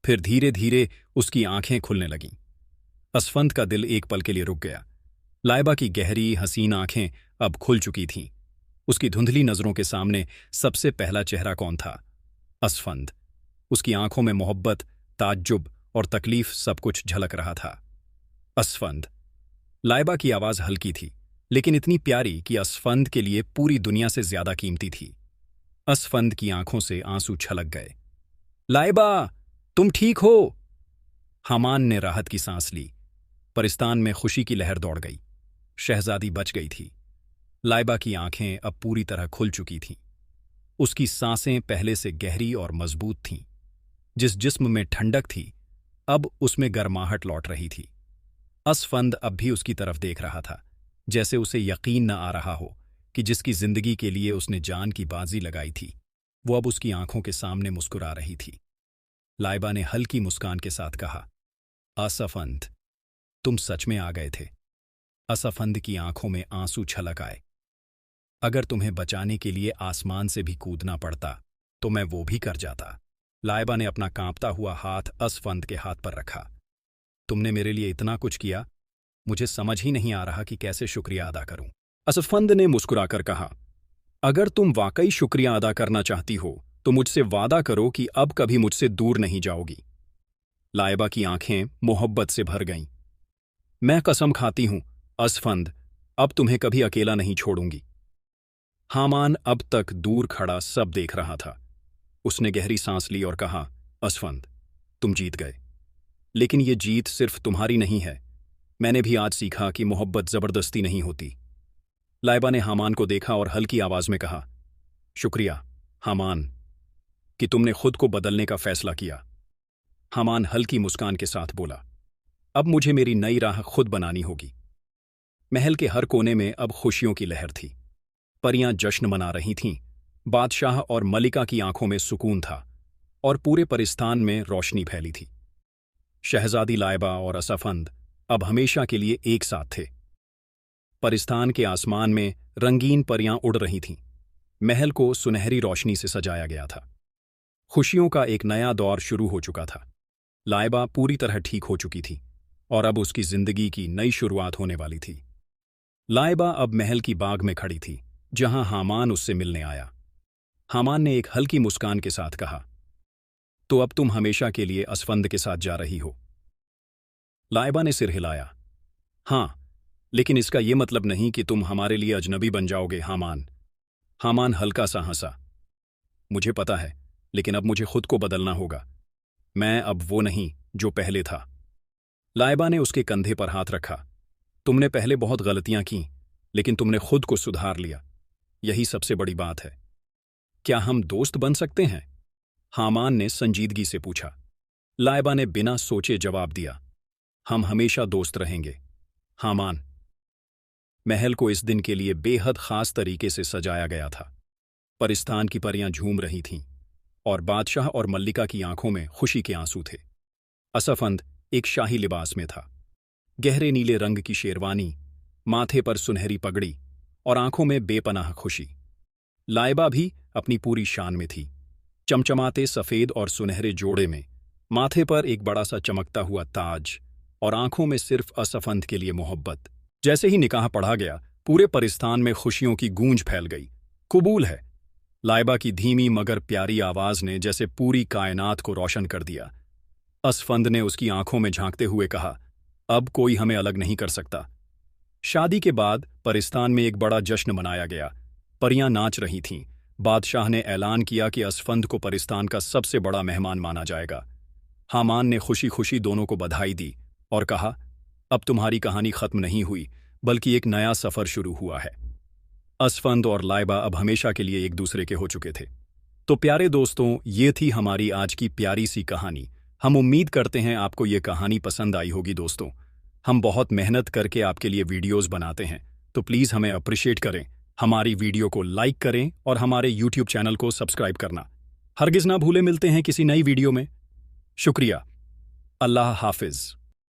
फिर धीरे धीरे उसकी आंखें खुलने लगीं। असफंद का दिल एक पल के लिए रुक गया। लाइबा की गहरी हसीन आंखें अब खुल चुकी थीं। उसकी धुंधली नजरों के सामने सबसे पहला चेहरा कौन था? असफंद। उसकी आंखों में मोहब्बत, ताज्जुब और तकलीफ सब कुछ झलक रहा था। असफंद। लाइबा की आवाज हल्की थी, लेकिन इतनी प्यारी कि असफंद के लिए पूरी दुनिया से ज्यादा कीमती थी। असफंद की आंखों से आंसू छलक गए। लाइबा, तुम ठीक हो? हामान ने राहत की सांस ली। परिस्तान में खुशी की लहर दौड़ गई। शहजादी बच गई थी। लाइबा की आंखें अब पूरी तरह खुल चुकी थीं। उसकी सांसें पहले से गहरी और मजबूत थीं। जिस जिस्म में ठंडक थी, अब उसमें गर्माहट लौट रही थी। असफंद अब भी उसकी तरफ देख रहा था, जैसे उसे यकीन न आ रहा हो कि जिसकी जिंदगी के लिए उसने जान की बाजी लगाई थी, वो अब उसकी आंखों के सामने मुस्कुरा रही थी। लाइबा ने हल्की मुस्कान के साथ कहा, असफंद, तुम सच में आ गए थे। असफंद की आंखों में आंसू छलक आए। अगर तुम्हें बचाने के लिए आसमान से भी कूदना पड़ता तो मैं वो भी कर जाता। लाइबा ने अपना कांपता हुआ हाथ असफंद के हाथ पर रखा। तुमने मेरे लिए इतना कुछ किया, मुझे समझ ही नहीं आ रहा कि कैसे शुक्रिया अदा करूं। असफंद ने मुस्कुराकर कहा, अगर तुम वाकई शुक्रिया अदा करना चाहती हो तो मुझसे वादा करो कि अब कभी मुझसे दूर नहीं जाओगी। लाइबा की आंखें मोहब्बत से भर गईं। मैं कसम खाती हूं असफंद, अब तुम्हें कभी अकेला नहीं छोड़ूंगी। हामान अब तक दूर खड़ा सब देख रहा था। उसने गहरी सांस ली और कहा, असफंद, तुम जीत गए। लेकिन ये जीत सिर्फ तुम्हारी नहीं है। मैंने भी आज सीखा कि मोहब्बत जबरदस्ती नहीं होती। लाइबा ने हामान को देखा और हल्की आवाज में कहा, शुक्रिया हामान, कि तुमने खुद को बदलने का फैसला किया। हामान हल्की मुस्कान के साथ बोला, अब मुझे मेरी नई राह खुद बनानी होगी। महल के हर कोने में अब खुशियों की लहर थी। परियां जश्न मना रही थीं, बादशाह और मलिका की आंखों में सुकून था और पूरे परिस्तान में रोशनी फैली थी। शहजादी लाइबा और असफंद अब हमेशा के लिए एक साथ थे। परिस्तान के आसमान में रंगीन परियां उड़ रही थीं। महल को सुनहरी रोशनी से सजाया गया था। खुशियों का एक नया दौर शुरू हो चुका था। लाइबा पूरी तरह ठीक हो चुकी थी और अब उसकी जिंदगी की नई शुरुआत होने वाली थी। लाइबा अब महल की बाग में खड़ी थी, जहां हामान उससे मिलने आया। हामान ने एक हल्की मुस्कान के साथ कहा, तो अब तुम हमेशा के लिए असफंद के साथ जा रही हो? लाइबा ने सिर हिलाया। हां, लेकिन इसका यह मतलब नहीं कि तुम हमारे लिए अजनबी बन जाओगे, हामान। हामान हल्का सा हंसा। मुझे पता है, लेकिन अब मुझे खुद को बदलना होगा। मैं अब वो नहीं जो पहले था। लाइबा ने उसके कंधे पर हाथ रखा। तुमने पहले बहुत गलतियां की, लेकिन तुमने खुद को सुधार लिया। यही सबसे बड़ी बात है। क्या हम दोस्त बन सकते हैं? हामान ने संजीदगी से पूछा। लाइबा ने बिना सोचे जवाब दिया, हम हमेशा दोस्त रहेंगे, हामान। महल को इस दिन के लिए बेहद खास तरीके से सजाया गया था। परिस्तान की परियां झूम रही थीं और बादशाह और मल्लिका की आंखों में खुशी के आंसू थे। असफंद एक शाही लिबास में था। गहरे नीले रंग की शेरवानी, माथे पर सुनहरी पगड़ी और आंखों में बेपनाह खुशी। लाइबा भी अपनी पूरी शान में थी, चमचमाते सफेद और सुनहरे जोड़े में, माथे पर एक बड़ा सा चमकता हुआ ताज और आंखों में सिर्फ असफंद के लिए मोहब्बत। जैसे ही निकाह पढ़ा गया, पूरे परिस्तान में खुशियों की गूंज फैल गई। कबूल है। लाइबा की धीमी मगर प्यारी आवाज ने जैसे पूरी कायनात को रोशन कर दिया। असफंद ने उसकी आंखों में झांकते हुए कहा, अब कोई हमें अलग नहीं कर सकता। शादी के बाद परिस्तान में एक बड़ा जश्न मनाया गया। परियां नाच रही थीं। बादशाह ने ऐलान किया कि असफंद को परिस्तान का सबसे बड़ा मेहमान माना जाएगा। हामान ने खुशी खुशी दोनों को बधाई दी और कहा, अब तुम्हारी कहानी खत्म नहीं हुई, बल्कि एक नया सफर शुरू हुआ है। असफंद और लाइबा अब हमेशा के लिए एक दूसरे के हो चुके थे। तो प्यारे दोस्तों, ये थी हमारी आज की प्यारी सी कहानी। हम उम्मीद करते हैं आपको ये कहानी पसंद आई होगी। दोस्तों, हम बहुत मेहनत करके आपके लिए वीडियोस बनाते हैं, तो प्लीज़ हमें अप्रिशिएट करें, हमारी वीडियो को लाइक करें और हमारे यूट्यूब चैनल को सब्सक्राइब करना हरगिज़ ना भूलें। मिलते हैं किसी नई वीडियो में। शुक्रिया। अल्लाह हाफिज़।